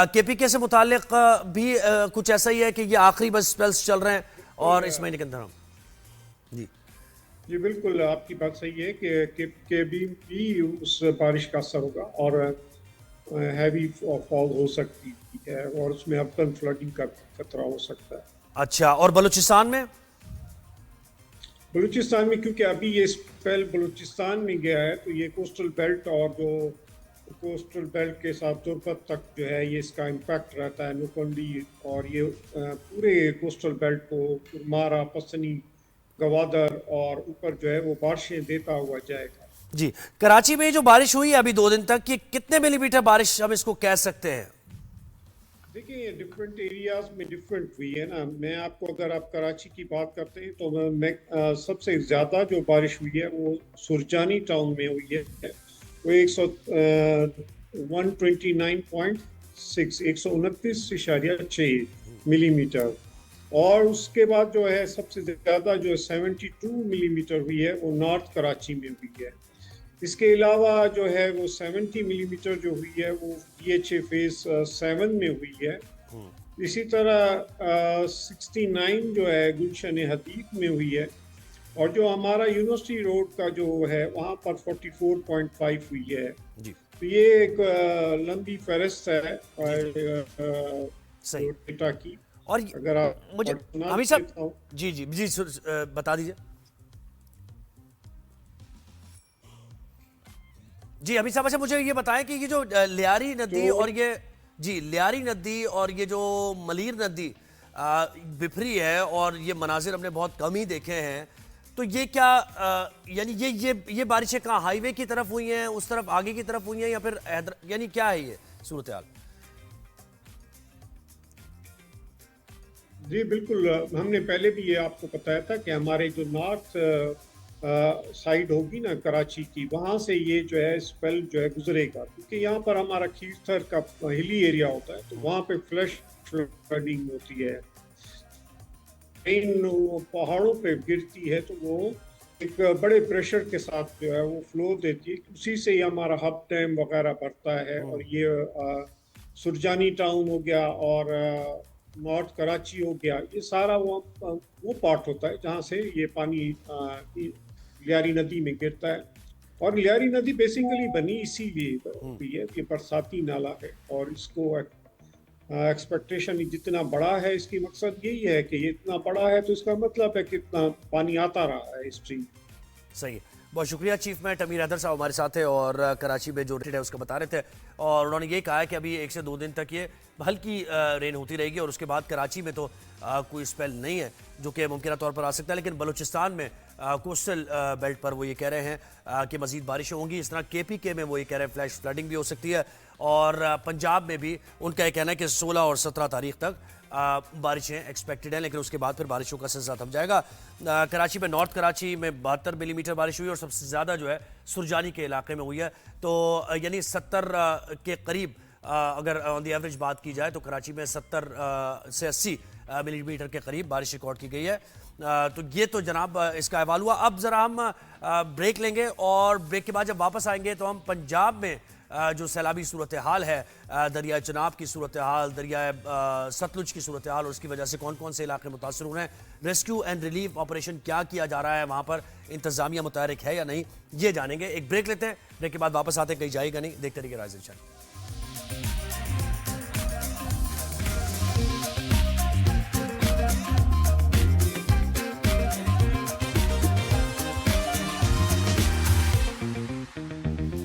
केपीके से मुतालिक भी कुछ ऐसा ही है कि ये आखिरी बस स्पेल्स चल रहे हैं और इस महीने के अंदर हम जी बिल्कुल आपकी बात सही है कि भी उस बारिश का असर होगा, और हैवी फॉल हो सकती है, और उसमें अब तक फ्लडिंग का खतरा हो सकता है। अच्छा, और बलूचिस्तान में? बलूचिस्तान में क्योंकि अभी ये स्पेल बलूचिस्तान में गया है, तो ये कोस्टल बेल्ट और जो कोस्टल बेल्ट के साथ तुर्बत तक जो है ये इसका इम्पैक्ट रहता है, नुकंडी, और ये पूरे कोस्टल बेल्ट को उमारा, पसनी, गवादर और ऊपर जो है वो बारिशें देता हुआ जाएगा। जी, कराची में जो बारिश हुई है अभी 2 दिन तक, ये कितने मिलीमीटर बारिश हम इसको कह सकते हैं? देखिए, डिफरेंट एरियाज में डिफरेंट हुई है ना। मैं आपको, अगर आप कराची की बात करते हैं, तो मैं सबसे ज़्यादा जो बारिश हुई है वो सुरजानी टाउन में हुई है, वो 129.6 मिलीमीटर। और उसके बाद जो है सबसे ज़्यादा जो 72 मिलीमीटर हुई है वो नॉर्थ कराची में हुई है। इसके अलावा जो है वो 70 मिलीमीटर जो हुई है वो DHA फेज 7 में हुई है। इसी तरह 69 जो है गुलशन हदीद में हुई है, और जो हमारा यूनिवर्सिटी रोड का जो है वहाँ पर 44.5 हुई है जी। तो ये एक लंबी फहरिस्त है डेटा की। और अगर आप मुझे हमीद साहब जी बता दीजिए। जी हमीद साहब, अच्छा मुझे ये बताएं कि ये जो लियारी नदी और ये लियारी नदी और ये जो मलीर नदी बिफरी है, और ये मनाजिर हमने बहुत कम ही देखे हैं, तो ये क्या यानी ये बारिशें कहाँ हाईवे की तरफ हुई हैं, उस तरफ आगे की तरफ हुई हैं, या फिर यानी क्या है ये सूरत हाल? जी बिल्कुल, हमने पहले भी ये आपको बताया था कि हमारे जो नॉर्थ साइड होगी ना कराची की, वहाँ से ये जो है स्पेल जो है गुजरेगा, क्योंकि यहाँ पर हमारा खीसर का हिली एरिया होता है, तो वहाँ पे फ्लैश फ्लडिंग होती है। रेन पहाड़ों पे गिरती है तो वो एक बड़े प्रेशर के साथ जो है वो फ्लो देती है, उसी से ही हमारा हब डैम वगैरह बढ़ता है। और ये सुरजानी टाउन हो गया और नॉर्थ कराची हो गया, ये सारा वो पार्ट होता है जहाँ से ये पानी लियारी नदी में गिरता है। और लियारी नदी बेसिकली बनी इसीलिए हुई है कि बरसाती नाला है, और इसको एक्सपेक्टेशन जितना बड़ा है, इसकी मकसद यही है कि ये इतना बड़ा है तो इसका मतलब है कि इतना पानी आता रहा है स्ट्रीम। सही है, बहुत शुक्रिया चीफ मैट अमीर हैदर साहब हमारे साथ है और कराची में जो रेट है उसका बता रहे थे, और उन्होंने ये कहा है कि अभी 1 से 2 दिन तक ये हल्की रेन होती रहेगी और उसके बाद कराची में तो कोई स्पेल नहीं है जो कि मुमकिन तौर पर आ सकता है, लेकिन बलूचिस्तान में कोस्टल बेल्ट पर वो ये कह रहे हैं कि मजीद बारिशें होंगी। इस तरह KPK में वो ये कह रहे हैं फ्लैश फ्लडिंग भी हो सकती है, और पंजाब में भी उनका ये कहना है कि 16 और 17 तारीख तक बारिशें एक्सपेक्टेड हैं, लेकिन उसके बाद फिर बारिशों का सिलसिला थम जाएगा। कराची में, नॉर्थ कराची में 72 मिलीमीटर बारिश हुई और सबसे ज़्यादा जो है सुरजानी के इलाके में हुई है, तो यानी 70 के करीब अगर ऑन द एवरेज बात की जाए तो कराची में 70 से 80 मिलीमीटर के करीब बारिश रिकॉर्ड की गई है। तो ये तो जनाब इसका अहवाल हुआ। अब ज़रा हम ब्रेक लेंगे और ब्रेक के बाद जब वापस आएंगे तो हम पंजाब में जो सैलाबी सूरत हाल है, दरिया चनाब की सूरत हाल, दरिया सतलुज की सूरत हाल और उसकी वजह से कौन कौन से इलाके मुतासर हो रहे हैं, रेस्क्यू एंड रिलीफ ऑपरेशन क्या किया जा रहा है, वहाँ पर इंतजामिया मुतहरिक है या नहीं, ये जानेंगे। एक ब्रेक लेते हैं, ब्रेक के बाद वापस आते हैं, कहीं जाएगा नहीं, देखते रहिए rising shine.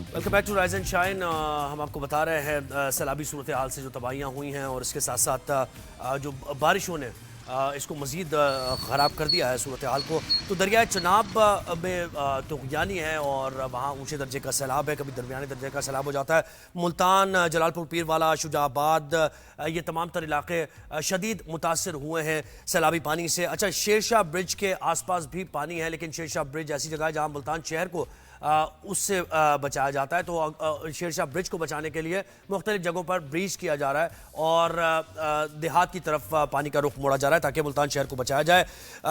Welcome back to rise and shine. हम आपको बता रहे हैं सैलाबी सूरत हाल से जो तबाहियाँ हुई हैं और इसके साथ साथ जो बारिशों ने इसको मज़ीद ख़राब कर दिया है सूरत हाल को। तो दरिया चनाब में तुग़यानी है और वहाँ ऊँचे दर्जे का सैलाब है, कभी दरमियाने दर्जे का सैलाब हो जाता है। मुल्तान, जलालपुर पीरवाला, शुजाबाद, ये तमाम तर इलाके शदीद मुतासर हुए हैं सैलाबी पानी से। अच्छा, शेरशाह ब्रिज के आसपास भी पानी है, लेकिन शेरशाह ब्रिज ऐसी जगह है जहाँ मुल्तान शहर को उससे बचाया जाता है, तो शेरशाह ब्रिज को बचाने के लिए मुख्तलिफ जगहों पर ब्रीच किया जा रहा है और देहात की तरफ पानी का रुख मोड़ा जा रहा है ताकि मुल्तान शहर को बचाया जाए।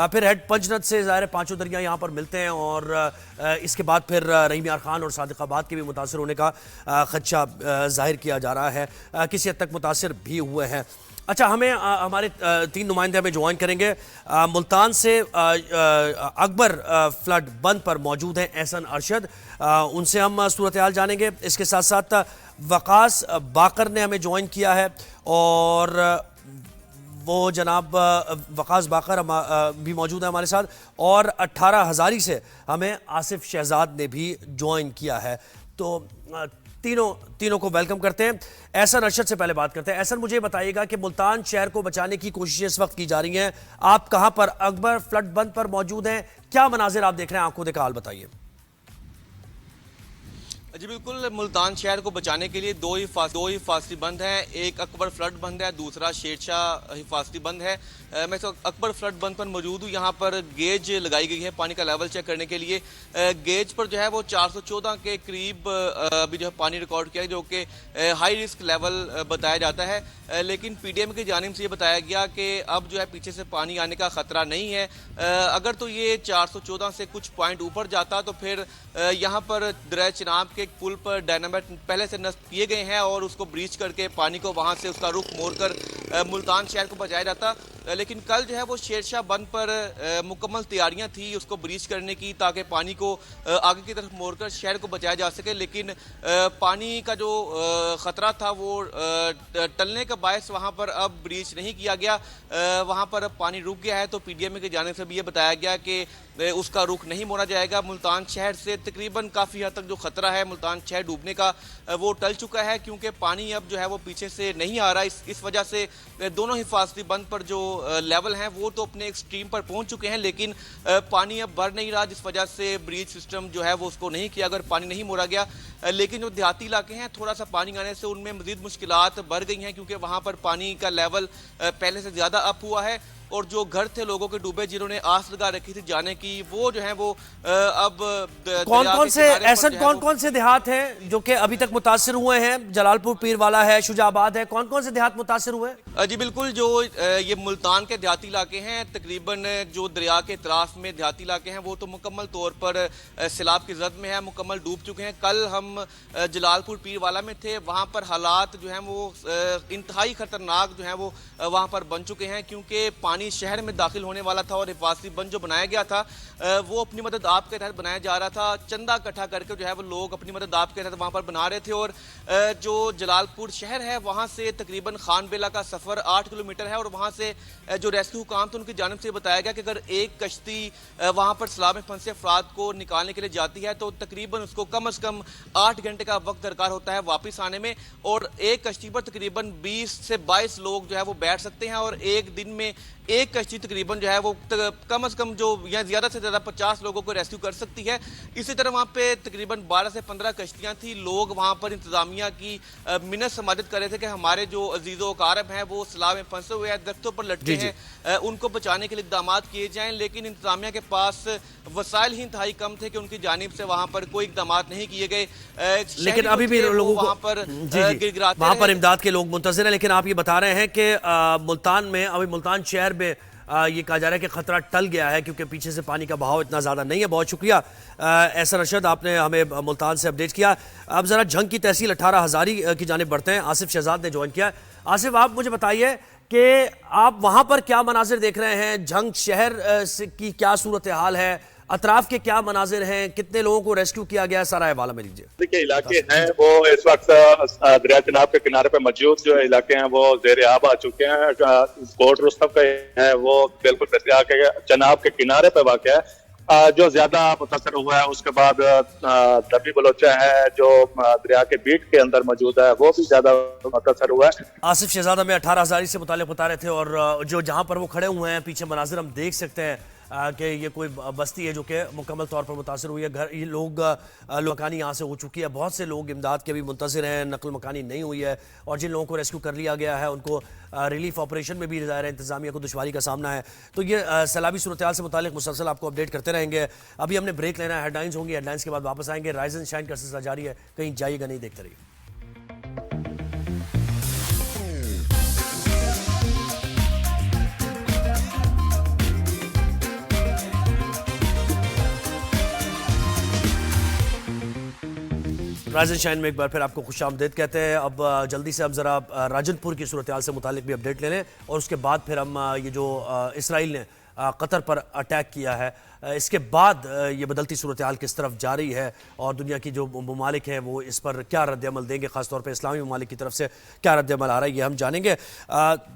फिर हेड पंजनद से ज़ाहिर है पांचों दरिया यहाँ पर मिलते हैं और इसके बाद फिर रहीम यार खान और सादिकाबाद के भी मुतासर होने का खदशा जाहिर किया जा रहा है, किसी हद तक मुतासर भी हुए हैं। अच्छा, हमें हमारे 3 नुमाइंदे हमें ज्वाइन करेंगे। मुल्तान से अकबर फ्लड बंद पर मौजूद हैं एहसन अरशद, उनसे हम सूरत हाल जानेंगे। इसके साथ साथ वकास बाकर ने हमें ज्वाइन किया है और वो जनाब वकास बाकर भी मौजूद है हमारे साथ, और 18 हज़ारी से हमें आसिफ शहजाद ने भी ज्वाइन किया है। तो तीनों को वेलकम करते हैं। एहसन अरशद से पहले बात करते हैं। एहसन, मुझे बताइएगा कि मुल्तान शहर को बचाने की कोशिशें इस वक्त की जा रही हैं, आप कहां पर अकबर फ्लड बंद पर मौजूद हैं, क्या मनाजिर आप देख रहे हैं, आंखों देखा हाल बताइए। जी बिल्कुल, मुल्तान शहर को बचाने के लिए दो हिफाजती बंद हैं, एक अकबर फ्लड बंद है, दूसरा शेरशाह हिफाजती बंद है। मैं तो अकबर फ्लड बंद पर मौजूद हूँ। यहाँ पर गेज लगाई गई है पानी का लेवल चेक करने के लिए। गेज पर जो है वो 414 के करीब अभी जो है पानी रिकॉर्ड किया है, जो कि हाई रिस्क लेवल बताया जाता है, लेकिन PDM की जानिब से ये बताया गया कि अब जो है पीछे से पानी आने का खतरा नहीं है। अगर तो ये 414 से कुछ पॉइंट ऊपर जाता तो फिर यहाँ पर दरिया चिनाब के पुल पर डायनामाइट पहले से नस्ब किए गए हैं और उसको ब्रीच करके पानी को वहाँ से उसका रुख मोड़कर मुल्तान शहर को बचाया जाता। लेकिन कल जो है वो शेरशाह बंद पर मुकम्मल तैयारियां थी उसको ब्रीच करने की, ताकि पानी को आगे की तरफ मोड़कर शहर को बचाया जा सके, लेकिन पानी का जो ख़तरा था वो टलने का बायस वहाँ पर अब ब्रीच नहीं किया गया, वहाँ पर अब पानी रुक गया है। तो PDM की जानिब से भी ये बताया गया कि उसका रुख नहीं मोड़ा जाएगा। मुल्तान शहर से तकरीबन काफ़ी हद तक जो ख़तरा है मुल्तान शहर डूबने का वो टल चुका है, क्योंकि पानी अब जो है वो पीछे से नहीं आ रहा। इस वजह से दोनों हिफाजती बंद पर जो लेवल हैं वो तो अपने एक्सट्रीम पर पहुंच चुके हैं, लेकिन पानी अब बढ़ नहीं रहा, जिस वजह से ब्रीच सिस्टम जो है वो उसको नहीं किया अगर पानी नहीं मोड़ा गया। लेकिन जो देहाती इलाके हैं थोड़ा सा पानी आने से उनमें मजीद मुश्किलात बढ़ गई हैं, क्योंकि वहाँ पर पानी का लेवल पहले से ज़्यादा अप हुआ है اور جو گھر تھے لوگوں کے ڈوبے جنہوں نے آس لگا رکھی تھی جانے کی وہ جو ہے وہ اب کون کون سے دیہات ہیں جو کہ ابھی تک متاثر ہوئے ہیں؟ جلال پور پیر والا ہے، شجاع آباد ہے، کون کون سے دیہات متاثر ہوئے ہیں؟ جی بالکل، جو یہ ملتان کے دیہاتی علاقے ہیں تقریباً جو دریا کے اطراف میں دیہاتی علاقے ہیں وہ تو مکمل طور پر سیلاب کی زد میں ہے، مکمل ڈوب چکے ہیں۔ کل ہم جلال پور پیر والا میں تھے، وہاں پر حالات جو ہیں وہ انتہائی خطرناک جو ہیں وہ وہاں پر بن چکے ہیں، کیونکہ پانی شہر میں داخل ہونے والا تھا اور حفاظتی بند جو بنایا گیا تھا وہ اپنی مدد آپ کے تحت بنایا جا رہا تھا۔ چندہ اکٹھا کر کے جو ہے وہ لوگ اپنی مدد آپ کے تحت وہاں پر بنا رہے تھے، اور جو جلال پور شہر ہے وہاں سے تقریباً خان بیلا کا سفر 8 کلومیٹر ہے، اور وہاں سے جو ریسکیو حکام تھے ان کی جانب سے بتایا گیا کہ اگر ایک کشتی وہاں پر سیلاب میں پھنسے افراد کو نکالنے کے لیے جاتی ہے تو تقریباً اس کو کم از کم 8 گھنٹے کا وقت درکار ہوتا ہے واپس آنے میں، اور ایک کشتی پر تقریباً 20 سے 22 لوگ جو ہے وہ بیٹھ سکتے ہیں، اور ایک دن میں ایک کشتی تقریباً جو ہے وہ کم از کم جو یا زیادہ سے زیادہ 50 لوگوں کو ریسکیو کر سکتی ہے۔ اسی طرح وہاں پہ تقریباً 12 سے 15 کشتیاں تھیں۔ لوگ وہاں پر انتظامیہ کی منت سماجت کر رہے تھے کہ ہمارے جو عزیز و اقارب ہیں وہ سیلاب میں پھنسے ہوئے ہیں، درختوں پر لٹکے ہیں، ان کو بچانے کے لیے اقدامات کیے جائیں، لیکن انتظامیہ کے پاس وسائل ہی انتہائی کم تھے کہ ان کی جانب سے وہاں پر کوئی اقدامات نہیں کیے گئے۔ لیکن ابھی بھی لوگوں کو وہاں پر امداد کے لوگ منتظر ہیں، لیکن آپ یہ بتا رہے ہیں کہ ملتان میں ابھی ملتان شہر میں یہ کہا جا رہا ہے کہ خطرہ ٹل گیا ہے کیونکہ پیچھے سے پانی کا بہاؤ اتنا زیادہ نہیں ہے۔ بہت شکریہ احسن ارشد، آپ نے ہمیں ملتان سے اپڈیٹ کیا۔ اب ذرا جھنگ کی تحصیل 18 ہزاری کی جانب بڑھتے ہیں، آصف شہزاد نے جوائن کیا۔ آصف، آپ مجھے بتائیے کہ آپ وہاں پر کیا مناظر دیکھ رہے ہیں؟ جھنگ شہر کی کیا صورتحال ہے؟ اطراف کے کیا مناظر ہیں؟ کتنے لوگوں کو ریسکیو کیا گیا ہے؟ سارا حوالہ میں لیجیے۔ دیکھیے علاقے ہیں وہ اس وقت دریا چناب کے کنارے پہ موجود جو علاقے ہیں وہ زیر آب آ چکے ہیں۔ کوٹ رستم کا ہے وہ بالکل دریا کے چناب کے کنارے پہ واقع ہے۔ جو زیادہ متاثر ہوا ہے اس کے بعد دبی بلوچہ ہے جو دریا کے بیٹ کے اندر موجود ہے وہ بھی زیادہ متاثر ہوا ہے۔ آصف شہزاد ہمیں 18 ہزاری سے متعلق بتا رہے تھے، اور جو جہاں پر وہ کھڑے ہوئے ہیں پیچھے مناظر ہم دیکھ سکتے ہیں کہ یہ کوئی بستی ہے جو کہ مکمل طور پر متاثر ہوئی ہے۔ یہ لوگ مکانی یہاں سے ہو چکی ہے، بہت سے لوگ امداد کے بھی منتظر ہیں، نقل مکانی نہیں ہوئی ہے، اور جن لوگوں کو ریسکیو کر لیا گیا ہے ان کو ریلیف آپریشن میں بھی ظاہر ہے انتظامیہ کو دشواری کا سامنا ہے۔ تو یہ سیلابی صورتحال سے متعلق مسلسل آپ کو اپڈیٹ کرتے رہیں گے۔ ابھی ہم نے بریک لینا ہے، ہیڈ لائنز ہوں گی، ہیڈ لائنز کے بعد واپس آئیں گے۔ رائز اینڈ شائن کا سلسلہ جاری ہے، کہیں جائیے گا نہیں، دیکھتے رہیے۔ رائز اینڈ شائن میں ایک بار پھر آپ کو خوش آمدید کہتے ہیں۔ اب جلدی سے ہم ذرا راجن پور کی صورتحال سے متعلق بھی اپڈیٹ لے لیں، اور اس کے بعد پھر ہم یہ جو اسرائیل نے قطر پر اٹیک کیا ہے اس کے بعد یہ بدلتی صورتحال کس طرف جا رہی ہے، اور دنیا کی جو ممالک ہیں وہ اس پر کیا رد عمل دیں گے، خاص طور پہ اسلامی ممالک کی طرف سے کیا رد عمل آ رہا ہے، یہ ہم جانیں گے۔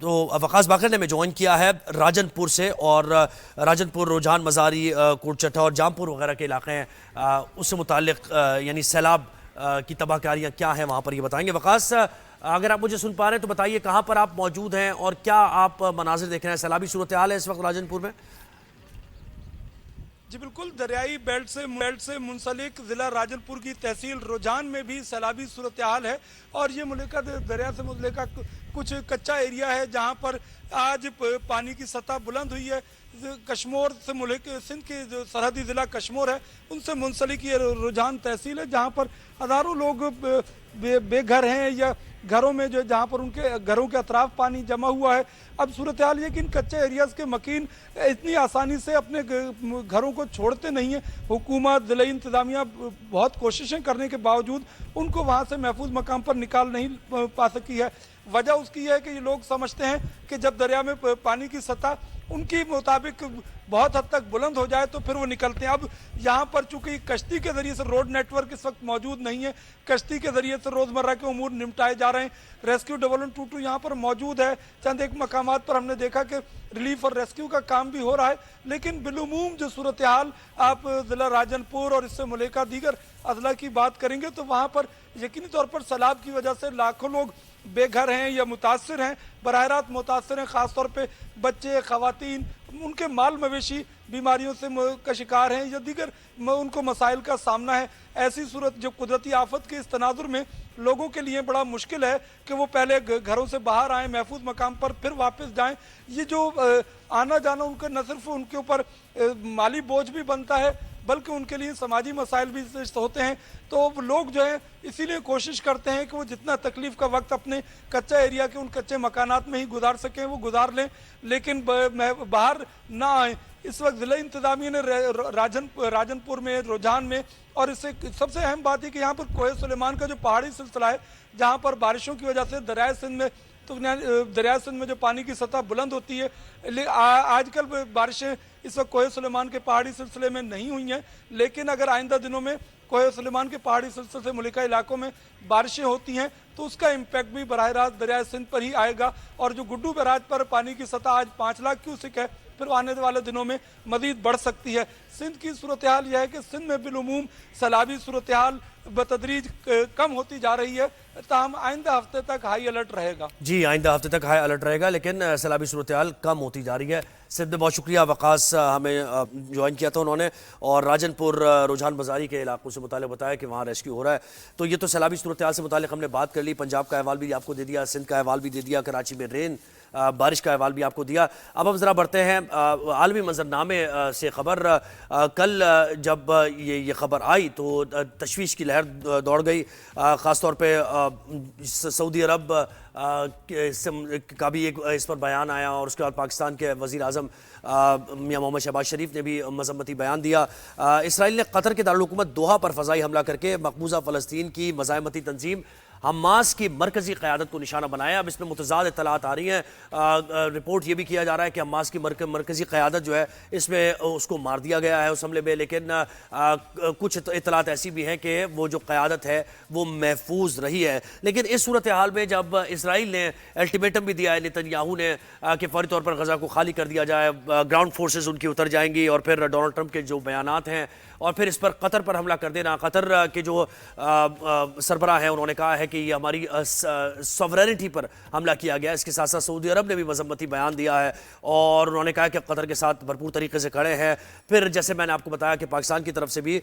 تو وقاص باقر نے ہمیں جوائن کیا ہے راجن پور سے، اور راجن پور، رجحان مزاری، کوٹ چٹھا اور جام پور وغیرہ کے علاقے ہیں، اس سے متعلق یعنی سیلاب کی تباہ کاریاں کیا ہیں وہاں پر، یہ بتائیں گے۔ وقاص، اگر آپ مجھے سن پا رہے ہیں تو بتائیے کہاں پر آپ موجود ہیں اور کیا آپ مناظر دیکھ رہے ہیں؟ سیلابی صورتحال ہے اس وقت راجن پور میں؟ جی بالکل، دریائی بیلٹ سے منسلک ضلع راجن پور کی تحصیل رجحان میں بھی سیلابی صورتحال ہے، اور یہ مملکت دریا سے متعلقہ کچھ کچا ایریا ہے جہاں پر آج پانی کی سطح بلند ہوئی ہے۔ کشمور سے ملک سندھ کی جو سرحدی ضلع کشمور ہے ان سے منسلک یہ رجحان تحصیل ہے، جہاں پر ہزاروں لوگ بے گھر ہیں یا گھروں میں جو جہاں پر ان کے گھروں کے اطراف پانی جمع ہوا ہے۔ اب صورتحال یہ کہ ان کچے ایریاز کے مکین اتنی آسانی سے اپنے گھروں کو چھوڑتے نہیں ہیں۔ حکومت، ضلعی انتظامیہ بہت کوششیں کرنے کے باوجود ان کو وہاں سے محفوظ مقام پر نکال نہیں پا سکی ہے۔ وجہ اس کی یہ ہے کہ یہ لوگ سمجھتے ہیں کہ جب دریا میں پانی کی سطح ان کی مطابق بہت حد تک بلند ہو جائے تو پھر وہ نکلتے ہیں۔ اب یہاں پر چونکہ کشتی کے ذریعے سے روڈ نیٹ ورک اس وقت موجود نہیں ہے، کشتی کے ذریعے سے روزمرہ کے امور نمٹائے جا رہے ہیں۔ ریسکیو ڈیولپمنٹ 22 یہاں پر موجود ہے، چند ایک مقامات پر ہم نے دیکھا کہ ریلیف اور ریسکیو کا کام بھی ہو رہا ہے، لیکن بالعموم جو صورتحال آپ ضلع راجن پور اور اس سے ملحقہ دیگر اضلاع کی بات کریں گے تو وہاں پر یقینی طور پر سیلاب کی وجہ سے لاکھوں لوگ बेघर हैं या मुतासर हैं, बराह रास्त मुतासर हैं, ख़ासतौर पे बच्चे, ख़वातीन, उनके माल मवेशी बीमारियों से का शिकार हैं या दीगर उनको मसाइल का सामना है। ऐसी सूरत जो कुदरती आफत के इस तनाजुर में लोगों के लिए बड़ा मुश्किल है कि वो पहले घरों से बाहर आएँ, महफूज मकाम पर, फिर वापस जाएं। ये जो आना जाना उनका न सिर्फ उनके ऊपर माली बोझ भी बनता है बल्कि उनके लिए समाजी मसाइल भी होते हैं। तो लोग जो है इसीलिए कोशिश करते हैं कि वो जितना तकलीफ का वक्त अपने कच्चा एरिया के उन कच्चे मकानात में ही गुजार सकें वो गुजार लें, लेकिन बाहर ना आए। इस वक्त ज़िला इंतज़ामिया ने राजनपुर में, रुझान में, और इससे सबसे अहम बात है कि यहाँ पर कोहे सुलेमान का जो पहाड़ी सिलसिला है जहाँ पर बारिशों की वजह से दरियाए सिंध में दरिया सिंध में जो पानी की सतह बुलंद होती है, आजकल बारिशें इस वक्त कोहे सुलेमान के पहाड़ी सिलसिले में नहीं हुई हैं, लेकिन अगर आइंदा दिनों में कोहे सुलेमान के पहाड़ी सिलसिले से मुल्का इलाकों में बारिशें होती हैं तो उसका इम्पैक्ट भी बराह रास्त दरिया सिंध पर ही आएगा। और जो गुड्डू बैराज पर पानी की सतह आज 5 लाख क्यूसेक है, फिर आने वाले दिनों में मजीद बढ़ सकती है। सिंध की सूरत हाल यह है कि सिंध में बिलुमूम सैलाबी सूरत हाल बतदरीज कम होती जा रही है, ताहम आइंदा हफ्ते तक हाई अलर्ट रहेगा। जी, आइंदा हफ्ते तक हाई अलर्ट रहेगा, लेकिन सैलाबी सूरत हाल कम होती जा रही है। सिंध में बहुत शुक्रिया, वकास हमें ज्वाइन किया था उन्होंने, और राजनपुर रुझान बाजारी के इलाकों से मुतालिक बताया कि वहाँ रेस्क्यू हो रहा है। तो ये तो सैलाबी सूरत हाल से मुतालिक हमने बात कर ली, पंजाब का अहवाल भी आपको दे दिया, सिंध का अहवाल भी दे दिया, कराची में रेन बारिश का अहवाल भी आपको दिया। अब हम ज़रा बढ़ते हैं आलमी मंजरनामे से ख़बर। कल जब ये ख़बर आई तो तशवीश की लहर दौड़ गई, ख़ास तौर पे सऊदी अरब का भी एक इस पर बयान आया, और उसके बाद पाकिस्तान के वज़ीर आज़म मियां मोहम्मद शहबाज शरीफ ने भी मज़म्मती बयान दिया। इसराइल ने कतर के दारुल हुकूमत दोहा पर फ़ज़ाई हमला करके मकबूजा फ़लस्तीन की मज़ाहमती तंजीम हमास की मरकज़ी क़यादत को निशाना बनाया। अब इसमें मुतज़ाद इत्तलात आ रही हैं। रिपोर्ट ये भी किया जा रहा है कि हमास की मरकज़ी क़यादत जो है इसमें उसको मार दिया गया है उस हमले में, लेकिन कुछ इत्तलात ऐसी भी हैं कि वो जो क़यादत है वो महफूज रही है। लेकिन इस सूरत हाल में जब इसराइल ने अल्टीमेटम भी दिया है नेतन्याहू ने कि फौरी तौर पर गज़ा को खाली कर दिया जाए, ग्राउंड फोर्सेज उनकी उतर जाएंगी, और फिर डोनाल्ड ट्रंप के जो बयानात हैं, और फिर इस पर कतर पर हमला कर देना। कतर के जो सरबराह हैं उन्होंने कहा है कि ये हमारी सॉवरेनिटी पर हमला किया गया। इसके साथ साथ सऊदी अरब ने भी मज़म्मती बयान दिया है, और उन्होंने कहा कि कतर के साथ भरपूर तरीके से खड़े हैं। फिर जैसे मैंने आपको बताया कि पाकिस्तान की तरफ से भी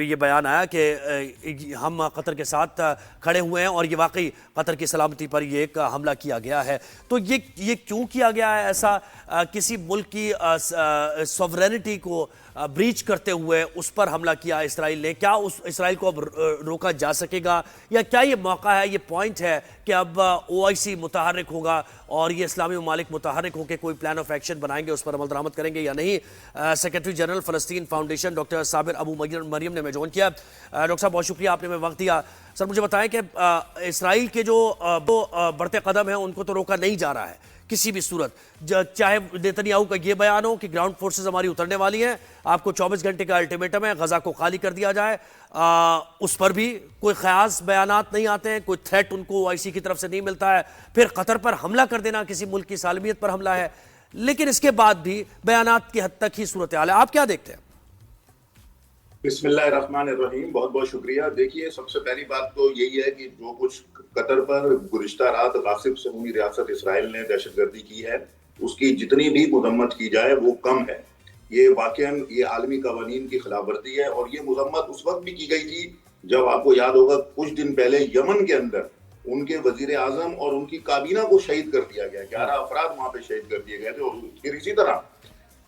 ये बयान आया कि हम कतर के साथ खड़े हुए हैं, और ये वाकई कतर की सलामती पर ये एक हमला किया गया है। तो ये क्यों किया गया है ऐसा? किसी मुल्क की सॉवरेनिटी को ब्रीच करते हुए उस पर हमला किया इसराइल ने। क्या उस इसराइल को अब रोका जा सकेगा, या क्या ये मौका है, ये पॉइंट है कि अब OIC मुतहर्रिक होगा और ये इस्लामी ममालिक मुतहर्रिक होकर कोई प्लान ऑफ एक्शन बनाएंगे, उस पर अमल दरामद करेंगे या नहीं? सेक्रेटरी जनरल फ़लस्तीन फाउंडेशन डॉक्टर साबिर अबू मरियम ने मैं ज्वाइन किया। डॉक्टर साहब बहुत शुक्रिया, आपने हमें वक्त दिया। सर मुझे बताएं कि इसराइल के जो बढ़ते कदम हैं उनको तो रोका नहीं जा रहा है किसी भी सूरत, चाहे नेतन्याहू का ये बयान हो कि ग्राउंड फोर्सेस हमारी उतरने वाली हैं, आपको 24 घंटे का अल्टीमेटम है, गजा को खाली कर दिया जाए, उस पर भी कोई ख़ास बयानात नहीं आते हैं, कोई थ्रेट उनको OIC की तरफ से नहीं मिलता है। फिर कतर पर हमला कर देना किसी मुल्क की सालमियत पर हमला है, लेकिन इसके बाद भी बयानात की हद तक ही सूरत हाल है। आप क्या देखते हैं? बिस्मिल्लाहिर्रहमानिर्रहीम, बहुत बहुत शुक्रिया। देखिए, सबसे पहली बात तो यही है कि जो कुछ कतर पर गुज़िश्ता रात गासिब सहूनी रियासत इसराइल ने दहशतगर्दी की है, उसकी जितनी भी मजम्मत की जाए वो कम है। ये वाकई ये आलमी कवानीन की खिलाफ वर्जी है, और ये मजम्मत उस वक्त भी की गई थी जब आपको याद होगा कुछ दिन पहले यमन के अंदर उनके वजीर आजम और उनकी काबीना को शहीद कर दिया गया, 11 अफराद वहां पे शहीद कर दिए गए थे। और फिर इसी तरह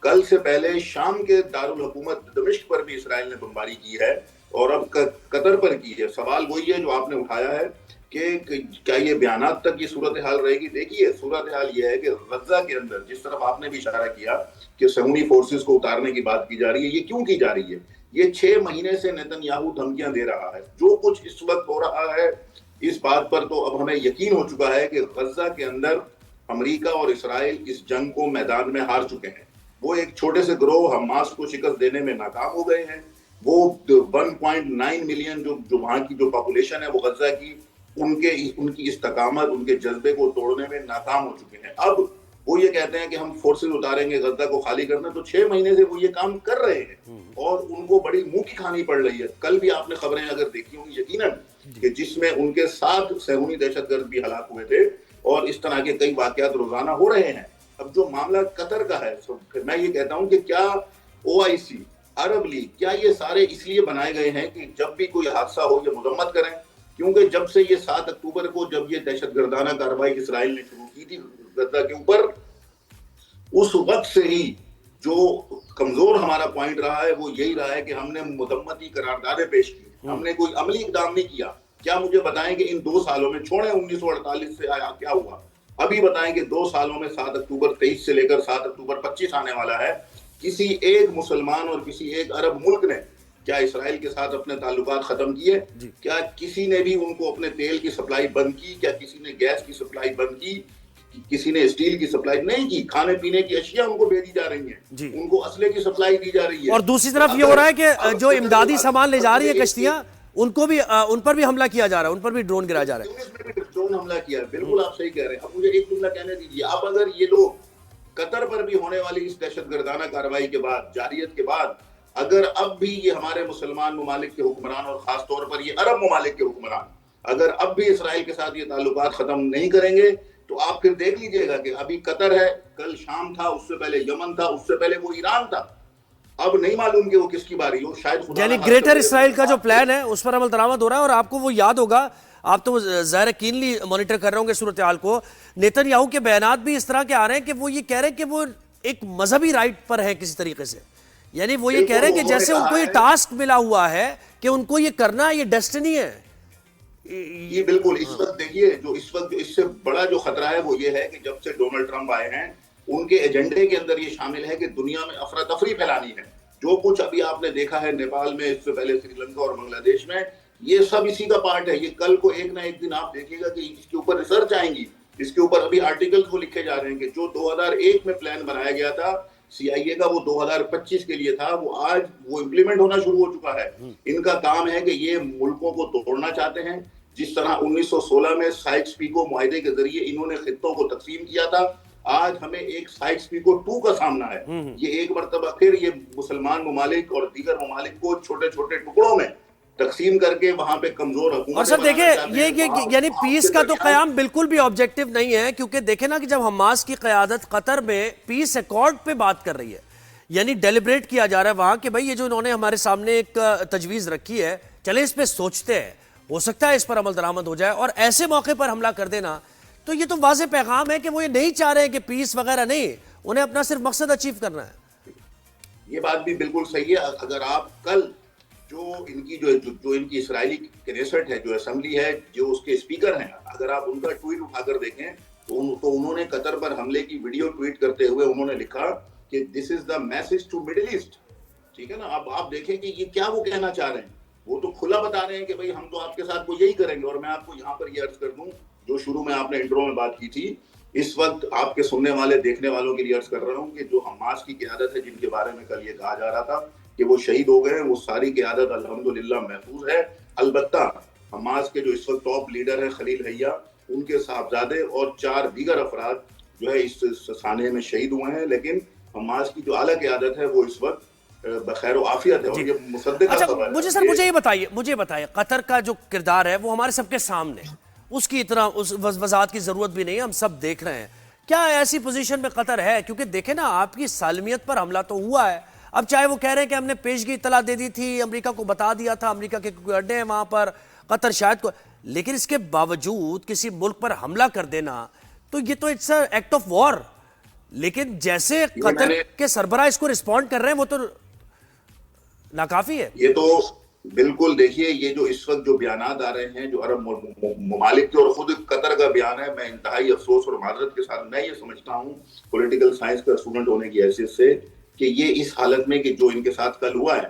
कल से पहले शाम के दारुल हुकूमत दमिश्क पर भी इसराइल ने बमबारी की है, और अब कतर पर की है। सवाल वही है जो आपने उठाया है कि क्या ये बयानात तक ये सूरत हाल रहेगी? देखिए, सूरत हाल ये है कि गजा के अंदर जिस तरफ आपने भी इशारा किया कि सहूनी फोर्सेस को उतारने की बात की जा रही है, ये क्यों की जा रही है? ये 6 महीने से नेतन्याहू धमकियां दे रहा है। जो कुछ इस वक्त हो रहा है इस बात पर तो अब हमें यकीन हो चुका है कि गजा के अंदर अमेरिका और इसराइल इस जंग को मैदान में हार चुके हैं। वो एक छोटे से गिरोह हमास को शिकस्त देने में नाकाम हो गए हैं। वो 1.9 मिलियन जो वहां की जो पॉपुलेशन है वो गजा की, उनकी इस्तकामत, उनके जज्बे को तोड़ने में नाकाम हो चुके हैं। अब वो ये कहते हैं कि हम फोर्सेज उतारेंगे, गजा को खाली करना, तो 6 महीने से वो ये काम कर रहे हैं और उनको बड़ी मुंह की खानी पड़ रही है। कल भी आपने खबरें अगर देखी होंगी, यकीनन کہ جس میں ان کے 7 صہیونی دہشت گرد بھی ہلاک ہوئے تھے اور اس طرح کے کئی واقعات روزانہ ہو رہے ہیں. اب جو معاملہ قطر کا ہے میں یہ کہتا ہوں کہ کیا OIC عرب لیگ کیا یہ سارے اس لیے بنائے گئے ہیں کہ جب بھی کوئی حادثہ ہو یہ مذمت کریں؟ کیونکہ جب سے یہ 7 اکتوبر کو جب یہ دہشت گردانہ کارروائی اسرائیل نے شروع کی تھی غزہ کے اوپر، اس وقت سے ہی جو کمزور ہمارا پوائنٹ رہا ہے وہ یہی رہا ہے کہ ہم نے مذمتی قراردادیں پیش کی، ہم نے کوئی عملی اقدام نہیں کیا. کیا مجھے بتائیں کہ ان 2 سالوں میں، چھوڑیں 1948 سے آیا کیا ہوا، ابھی بتائیں کہ 2 سالوں میں 7 اکتوبر 23 سے لے کر 7 اکتوبر 25 آنے والا ہے، کسی ایک مسلمان اور کسی ایک عرب ملک نے کیا اسرائیل کے ساتھ اپنے تعلقات ختم کیے؟ کیا کسی نے بھی ان کو اپنے تیل کی سپلائی بند کی؟ کیا کسی نے گیس کی سپلائی بند کی؟ کسی نے اسٹیل کی سپلائی نہیں کی. کھانے پینے کی اشیاء ان کو بھیجی جا رہی ہیں، ان کو اسلحے کی سپلائی دی جا رہی ہے. اور دوسری طرف یہ ہو رہا ہے کہ جو امدادی سامان لے جا رہی ہے کشتیاں، ان پر بھی حملہ کیا جا رہا ہے، ان پر بھی ڈرون گرایا جا رہا ہے. ڈرون حملہ کیا ہے، بالکل آپ صحیح کہہ رہے ہیں. اب مجھے ایک جملہ کہنے دیجیے، اب اگر یہ لوگ قطر پر بھی ہونے والی اس دہشت گردانہ کارروائی کے بعد، جاریت کے بعد، اگر اب بھی یہ ہمارے مسلمان ممالک کے حکمران اور خاص طور پر یہ عرب ممالک کے حکمران اگر اب بھی اسرائیل کے ساتھ یہ تعلقات ختم نہیں کریں گے تو آپ پھر دیکھ لیجئے گا کہ ابھی قطر ہے، کل شام تھا، اس سے پہلے یمن تھا، اس سے پہلے وہ ایران تھا. اب نہیں معلوم کہ وہ کس کی باری ہو. شاید یعنی گریٹر اسرائیل کا جو پلان ہے اس پر عمل درآمد ہو رہا ہے. اور آپ کو وہ یاد ہوگا، آپ تو ظاہر کینلی مانیٹر کر رہے ہوں گے صورتحال کو، نیتن یاہو کے بیانات بھی اس طرح کے آ رہے ہیں کہ وہ یہ کہہ رہے ہیں کہ وہ ایک مذہبی رائٹ پر ہے کسی طریقے سے. یعنی وہ یہ کہہ رہے ہیں کہ جیسے ان کو یہ ٹاسک ملا ہوا ہے کہ ان کو یہ کرنا، یہ ڈیسٹنی ہے. یہ بالکل اس وقت دیکھیے، جو اس وقت اس سے بڑا جو خطرہ ہے وہ یہ ہے کہ جب سے ڈونلڈ ٹرمپ آئے ہیں ان کے ایجنڈے کے اندر یہ شامل ہے کہ دنیا میں افراتفری پھیلانی ہے. جو کچھ ابھی آپ نے دیکھا ہے نیپال میں، اس سے پہلے سری لنکا اور بنگلہ دیش میں، یہ سب اسی کا پارٹ ہے. یہ کل کو ایک نہ ایک دن آپ دیکھیے گا کہ اس کے اوپر ریسرچ آئیں گی، اس کے اوپر ابھی آرٹیکلز وہ لکھے جا رہے ہیں کہ جو 2001 میں پلان بنایا گیا تھا CIA کا، وہ 2025 کے لیے تھا، وہ آج وہ امپلیمنٹ ہونا شروع ہو چکا ہے. ان کا کام ہے کہ یہ ملکوں کو توڑنا چاہتے ہیں. جس طرح 1916 میں سائکس پیکو معاہدے کے ذریعے انہوں نے خطوں کو تقسیم کیا تھا، آج ہمیں ایک سائکس پیکو 2 کا سامنا ہے. یہ ایک مرتبہ پھر یہ مسلمان ممالک اور دیگر ممالک کو چھوٹے چھوٹے ٹکڑوں میں تقسیم کر کے وہاں پہ کمزور حکومت. اور سر دیکھیں یہ یعنی پیس کا تو قیام بالکل بھی آبجیکٹو نہیں ہے، کیونکہ دیکھیں نا کہ جب حماس کی قیادت قطر میں پیس ایکارڈ پہ بات کر رہی ہے، یعنی ڈیلیبریٹ کیا جا رہا ہے وہاں کہ بھائی یہ جو انہوں نے ہمارے سامنے ایک تجویز رکھی ہے، چلے اس پہ سوچتے ہیں، ہو سکتا ہے اس پر عمل درآمد ہو جائے. اور ایسے موقع پر حملہ کر دینا تو یہ تو واضح پیغام ہے کہ وہ یہ نہیں چاہ رہے کہ پیس وغیرہ نہیں، انہیں اپنا صرف مقصد اچیو کرنا ہے. یہ بات بھی بالکل صحیح ہے. اگر آپ کل جو ان کی جو ان کی اسرائیلی کنیسٹ ہے، جو اسمبلی ہے، جو اس کے اسپیکر ہیں، اگر آپ ان کا ٹویٹ اٹھا کر دیکھیں تو انہوں نے قطر پر حملے کی ویڈیو ٹویٹ کرتے ہوئے انہوں نے لکھا کہ this is the message to Middle East. ٹھیک ہے نا. اب آپ دیکھیں کہ یہ کیا وہ کہنا چاہ رہے ہیں. وہ تو کھلا بتا رہے ہیں کہ بھائی ہم تو آپ کے ساتھ وہ یہی کریں گے. اور میں آپ کو یہاں پر یہ عرض کر دوں جو شروع میں آپ نے انٹرو میں بات کی تھی، اس وقت آپ کے سننے والے دیکھنے والوں کے لیے عرض کر رہا ہوں کہ جو حماس کی قیادت ہے، جن کے بارے میں کل یہ کہا جا رہا تھا کہ وہ شہید ہو گئے ہیں، وہ ساری قیادت الحمدللہ محفوظ ہے. البتہ حماس کے جو اس وقت ٹاپ لیڈر ہیں خلیل حیا، ان کے صاحبزادے اور 4 دیگر افراد جو ہے اس سانحے میں شہید ہوئے ہیں. لیکن حماس کی جو اعلیٰ قیادت ہے وہ اس وقت بخیر و عافیت ہے. اور یہ مصدق اچھا مجھے بتائیے قطر کا جو کردار ہے وہ ہمارے سب کے سامنے، اس کی اتنا اس وضاحت کی ضرورت بھی نہیں ہے، ہم سب دیکھ رہے ہیں. کیا ایسی پوزیشن میں قطر ہے؟ کیونکہ دیکھیں نا، آپ کی سالمیت پر حملہ تو ہوا ہے. اب چاہے وہ کہہ رہے ہیں کہ ہم نے پیشگی اطلاع دے دی تھی، امریکہ کو بتا دیا تھا، امریکہ کے کوئی اڈے ہیں وہاں پر، قطر شاید کو، لیکن اس کے باوجود کسی ملک پر حملہ کر دینا تو یہ تو اٹس ایکٹ آف وار. لیکن جیسے قطر کے سربراہ اس کو رسپونڈ کر رہے ہیں وہ تو ناکافی ہے. یہ تو بالکل دیکھیے، یہ جو اس وقت جو بیانات آ رہے ہیں جو عرب ممالک کے اور خود قطر کا بیان ہے، میں انتہائی افسوس اور معذرت کے ساتھ میں یہ سمجھتا ہوں پولیٹیکل سائنس کا اسٹوڈنٹ ہونے کی حیثیت سے کہ یہ اس حالت میں کہ جو ان کے ساتھ کل ہوا ہے،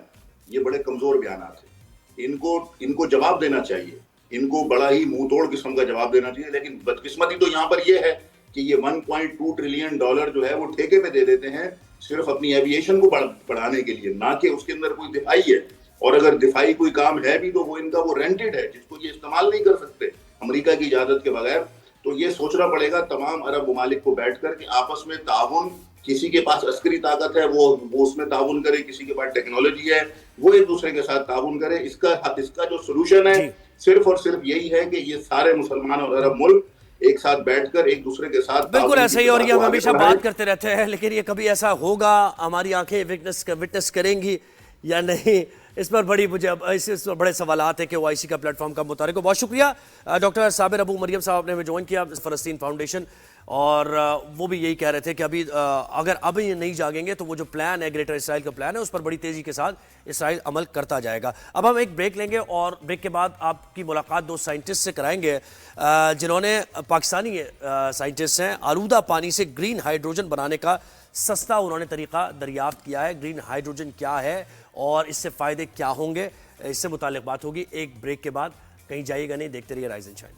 یہ بڑے کمزور بیانات ہیں. ان کو جواب دینا چاہیے، ان کو بڑا ہی منہ توڑ قسم کا جواب دینا چاہیے. لیکن بدقسمتی تو یہاں پر یہ ہے کہ یہ $1.2 ٹریلین جو ہے وہ ٹھیکے پہ دے دیتے ہیں صرف اپنی ایویشن کو بڑھانے کے لیے، نہ کہ اس کے اندر کوئی دفاعی ہے. اور اگر دفاعی کوئی کام ہے بھی تو وہ ان کا وہ رینٹڈ ہے، جس کو یہ استعمال نہیں کر سکتے امریکہ کی اجازت کے بغیر. تو یہ سوچنا پڑے گا تمام عرب ممالک کو بیٹھ کر کہ آپس میں تعاون किसी के पास अस्करी ताकत है वो उसमें ताउन करे, किसी के पास टेक्नोलॉजी है वो एक दूसरे के साथ ताउन करे। इसका जो सोल्यूशन है सिर्फ और सिर्फ यही है कि ये सारे मुसलमान और अरब मुल्क एक साथ बैठकर एक दूसरे के साथ बिल्कुल ऐसा ही, और ये हम हमेशा बात करते रहते हैं, लेकिन ये कभी ऐसा होगा, हमारी आंखें विटनेस करेंगी या नहीं, इस पर बड़ी मुझे इस पर बड़े सवालात हैं कि ओआईसी का प्लेटफॉर्म कब मुतारिक हो। बहुत शुक्रिया डॉक्टर साबिर अबू मरियम साहब ने हमें ज्वाइन किया फ़लस्तीन फाउंडेशन, और वो भी यही कह रहे थे कि अभी अगर अब ये नहीं जागेंगे तो वो जो प्लान है, ग्रेटर इसराइल का प्लान है, उस पर बड़ी तेज़ी के साथ इसराइल अमल करता जाएगा। अब हम एक ब्रेक लेंगे और ब्रेक के बाद आपकी मुलाकात दो साइंटिस्ट से कराएंगे जिन्होंने, पाकिस्तानी साइंटिस्ट हैं, आलूदा पानी से ग्रीन हाइड्रोजन बनाने का सस्ता उन्होंने तरीका दरियाफ्त किया है। ग्रीन हाइड्रोजन क्या है और इससे फ़ायदे क्या होंगे, इससे मुताल्लिक बात होगी एक ब्रेक के बाद। कहीं जाइएगा नहीं, देखते रहिए राइज एंड शाइन।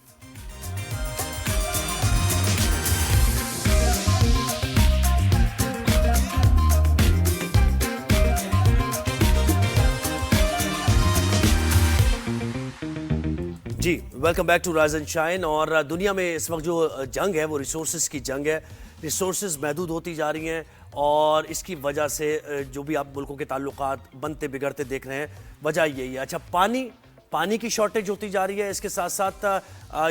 जी welcome back to rise and shine. और दुनिया में इस वक्त जो जंग है वो रिसोर्सेज की जंग है। रिसोर्सेज महदूद होती जा रही हैं और इसकी वजह से जो भी आप मुल्कों के ताल्लुकात बनते बिगड़ते देख रहे हैं, वजह यही है। अच्छा, पानी की शॉर्टेज होती जा रही है, इसके साथ साथ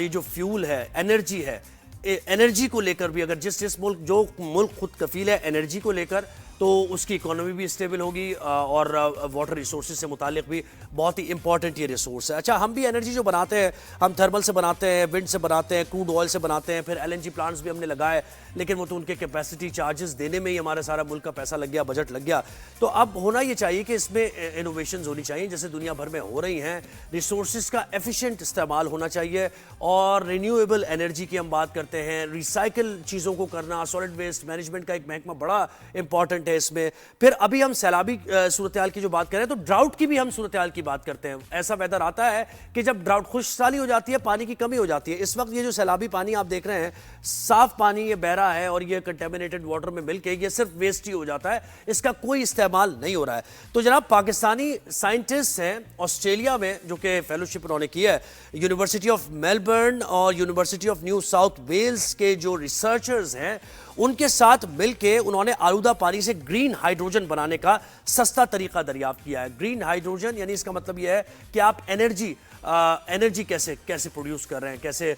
ये जो फ्यूल है, एनर्जी है, एनर्जी को लेकर भी अगर जिस मुल्क खुद कफील है एनर्जी को लेकर, तो उसकी इकोनॉमी भी स्टेबल होगी और वाटर रिसोर्सेज से मुतालिक भी बहुत ही इंपॉर्टेंट ये रिसोर्स है। अच्छा, हम भी एनर्जी जो बनाते हैं, हम थर्मल से बनाते हैं, विंड से बनाते हैं, क्रूड ऑयल से बनाते हैं, फिर एलएनजी प्लांट्स भी हमने लगाए, लेकिन वो तो उनके कैपेसिटी चार्जेस देने में ही हमारा सारा मुल्क का पैसा लग गया, बजट लग गया। तो अब होना ये चाहिए कि इसमें इनोवेशंस होनी चाहिए, जैसे दुनिया भर में हो रही हैं। रिसोर्सेज का एफिशिएंट इस्तेमाल होना चाहिए और रिन्यूएबल एनर्जी की हम बात करते हैं, रिसाइकिल चीज़ों को करना, सॉलिड वेस्ट मैनेजमेंट का एक महकमा बड़ा इंपॉर्टेंट है इसमें। फिर अभी हम सैलाबी सूरत-ए-हाल की जो बात करें तो ड्राउट की भी हम सूरत-ए-हाल की बात करते हैं। ऐसा वेदर आता है कि जब ड्राउट खुशहाली हो जाती है, पानी की कमी हो जाती है। इस वक्त ये जो सैलाबी पानी आप देख रहे हैं, साफ पानी ये बह रहा है और ये कंटेमिनेटेड वाटर में मिलके ये सिर्फ वेस्ट ही हो जाता है, इसका कोई इस्तेमाल नहीं हो रहा है। तो जनाब, पाकिस्तानी साइंटिस्ट हैं ऑस्ट्रेलिया में जो कि फेलोशिप उन्होंने की है, यूनिवर्सिटी ऑफ मेलबर्न और university of New South Wales के जो रिसर्चर्स हैं, उनके साथ मिलके उन्होंने आलूदा पानी से ग्रीन हाइड्रोजन बनाने का सस्ता तरीका दरियाफ्त किया है। ग्रीन हाइड्रोजन यानी इसका मतलब यह है कि आप एनर्जी कैसे प्रोड्यूस कर रहे हैं, कैसे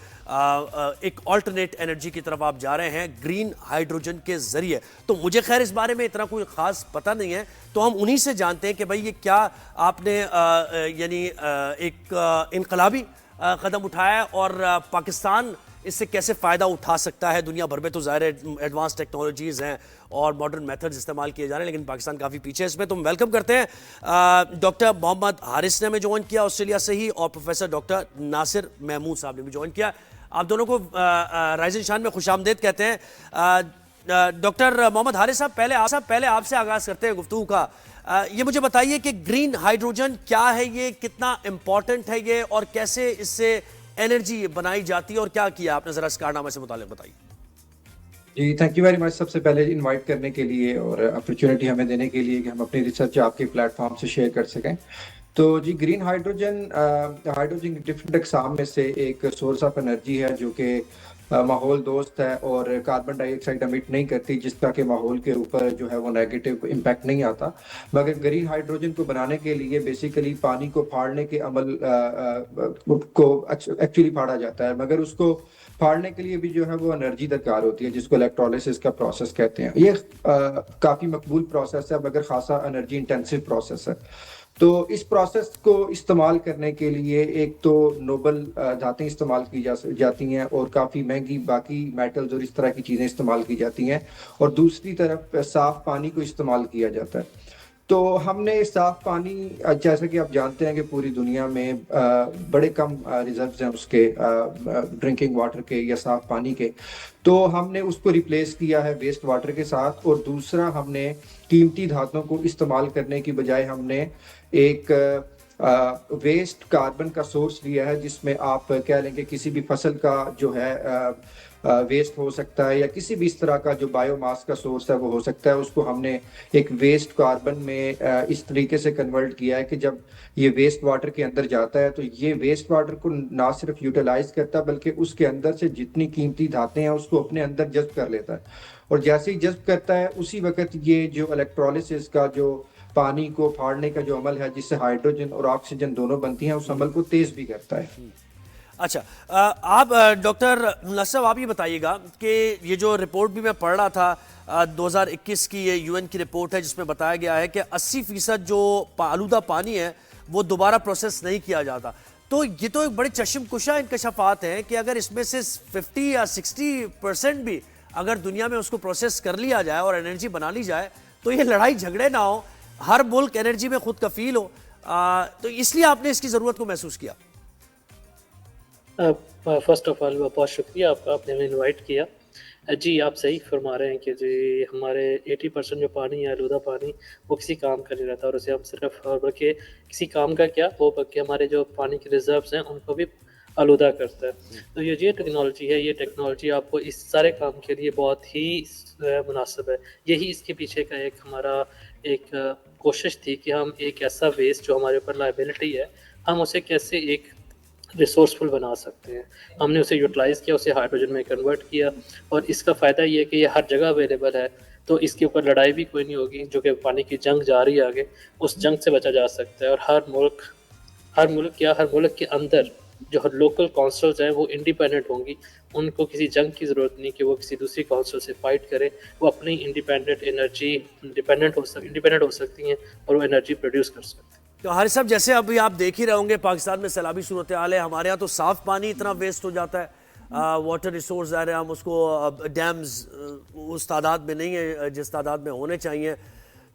एक ऑल्टरनेट एनर्जी की तरफ आप जा रहे हैं ग्रीन हाइड्रोजन के जरिए। तो मुझे खैर इस बारे में इतना कोई खास पता नहीं है, तो हम उन्हीं से जानते हैं कि भाई ये क्या आपने यानी एक इनकलाबी कदम उठाया और पाकिस्तान इससे कैसे फ़ायदा उठा सकता है। दुनिया भर में तो ज़ाहिर एडवांस टेक्नोलॉजीज़ हैं और मॉडर्न मेथड्स इस्तेमाल किए जा रहे हैं, लेकिन पाकिस्तान काफ़ी पीछे है इसमें। तो हम वेलकम करते हैं डॉक्टर मोहम्मद हारिस ने हमें ज्वाइन किया ऑस्ट्रेलिया से ही, और प्रोफेसर डॉक्टर नासिर महमूद साहब ने भी ज्वाइन किया। आप दोनों को राइज एंड शाइन में खुशामदीद कहते हैं। डॉक्टर मोहम्मद हारिस साहब, पहले आपसे आगाज़ करते हैं गुफ्तगू का। ये मुझे बताइए कि ग्रीन हाइड्रोजन क्या है, ये कितना इम्पॉर्टेंट है ये, और कैसे इससे एनर्जी बनाई जाती है और क्या किया आपने, जरा इस कारनामे से मुताल्लिक बताइए। जी, थैंक यू वेरी मच सबसे पहले इनवाइट करने के लिए और अपॉर्चुनिटी हमें देने के लिए कि हम अपनी रिसर्च आपके प्लेटफॉर्म से शेयर कर सकें। तो जी, ग्रीन हाइड्रोजन डिफरेंट अक़साम में से एक सोर्स ऑफ एनर्जी है जो कि माहौल दोस्त है और कार्बन डाइऑक्साइड एमिट नहीं करती, जिसका कि माहौल के ऊपर जो है वो नेगेटिव इम्पैक्ट नहीं आता। मगर ग्रीन हाइड्रोजन को बनाने के लिए बेसिकली पानी को फाड़ने के अमल को एक्चुअली फाड़ा जाता है, मगर उसको फाड़ने के लिए भी जो है वो एनर्जी दरकार होती है, जिसको इलेक्ट्रोलिसिस का प्रोसेस कहते हैं। ये काफ़ी मकबूल प्रोसेस है, मगर खासा एनर्जी इंटेंसिव प्रोसेस है। तो इस प्रोसेस को इस्तेमाल करने के लिए एक तो नोबल धातें इस्तेमाल की जाती हैं और काफ़ी महंगी बाकी मेटल्स और इस तरह की चीज़ें इस्तेमाल की जाती हैं, और दूसरी तरफ साफ़ पानी को इस्तेमाल किया जाता है। तो हमने साफ़ पानी, जैसा कि आप जानते हैं कि पूरी दुनिया में बड़े कम रिजर्व्स हैं उसके, ड्रिंकिंग वाटर के या साफ़ पानी के, तो हमने उसको रिप्लेस किया है वेस्ट वाटर के साथ। और दूसरा, हमने कीमती धातुओं को इस्तेमाल करने की बजाय हमने एक वेस्ट कार्बन का सोर्स लिया है, जिसमें आप कह लें कि किसी भी फसल का जो है वेस्ट हो सकता है या किसी भी इस तरह का जो बायोमास का सोर्स है वो हो सकता है। उसको हमने एक वेस्ट कार्बन में इस तरीके से कन्वर्ट किया है कि जब ये वेस्ट वाटर के अंदर जाता है तो ये वेस्ट वाटर को ना सिर्फ यूटिलाइज करता है बल्कि उसके अंदर से जितनी कीमती धातें हैं उसको अपने अंदर जज्ब कर लेता है। اور جیسے ہی جذب کرتا ہے اسی وقت یہ جو الیکٹرولسس کا جو پانی کو پھاڑنے کا جو عمل ہے جس سے ہائیڈروجن اور آکسیجن دونوں بنتی ہیں اس عمل کو تیز بھی کرتا ہے. اچھا آپ ڈاکٹر نصب آپ یہ بتائیے گا کہ یہ جو رپورٹ بھی میں پڑھ رہا تھا 2021 کی یہ یو این کی رپورٹ ہے جس میں بتایا گیا ہے کہ 80% جو آلودہ پانی ہے وہ دوبارہ پروسیس نہیں کیا جاتا. تو یہ تو ایک بڑے چشم کشا انکشافات ہیں کہ اگر اس میں سے 50 یا 60% بھی اگر دنیا میں اس کو پروسیس کر لیا جائے اور انرجی بنا لی جائے تو یہ لڑائی جھگڑے نہ ہو, ہر ملک انرجی میں خود کفیل ہو. تو اس لیے آپ نے اس کی ضرورت کو محسوس کیا. فرسٹ آف آل بہت شکریہ آپ کا, آپ نے ہمیں انوائٹ کیا. جی آپ صحیح فرما رہے ہیں کہ جی ہمارے 80% جو پانی ہے آلودہ پانی وہ کسی کام کا نہیں رہتا, اور اسے ہم صرف اور بلکہ کسی کام کا کیا وہ بلکہ ہمارے جو پانی کے ریزروز ہیں ان کو بھی آلودہ کرتا ہے. تو یہ ٹیکنالوجی ہے, یہ ٹیکنالوجی آپ کو اس سارے کام کے لیے بہت ہی مناسب ہے. یہی اس کے پیچھے کا ایک ہمارا ایک کوشش تھی کہ ہم ایک ایسا ویسٹ جو ہمارے اوپر لائبلٹی ہے ہم اسے کیسے ایک ریسورسفل بنا سکتے ہیں. ہم نے اسے یوٹیلائز کیا, اسے ہائیڈروجن میں کنورٹ کیا, اور اس کا فائدہ یہ ہے کہ یہ ہر جگہ اویلیبل ہے, تو اس کے اوپر لڑائی بھی کوئی نہیں ہوگی. جو کہ پانی کی جنگ جاری ہے آگے, اس جنگ سے بچا جا سکتا ہے. اور ہر ملک کے اندر جو لوکل کونسلز ہیں وہ انڈیپینڈنٹ ہوں گی. ان کو کسی جنگ کی ضرورت نہیں کہ وہ کسی دوسری کونسل سے فائٹ کرے. وہ اپنی انڈیپینڈنٹ ہو سکتی ہیں اور وہ انرجی پروڈیوس کر سکتے ہیں. تو حارث صاحب جیسے ابھی آپ دیکھ ہی رہے ہوں گے پاکستان میں سیلابی صورتحال ہے, ہمارے ہاں تو صاف پانی اتنا ویسٹ ہو جاتا ہے, واٹر ریسورس ظاہر ہے ہم اس کو ڈیمز اس تعداد میں نہیں ہے جس تعداد میں ہونے چاہیے.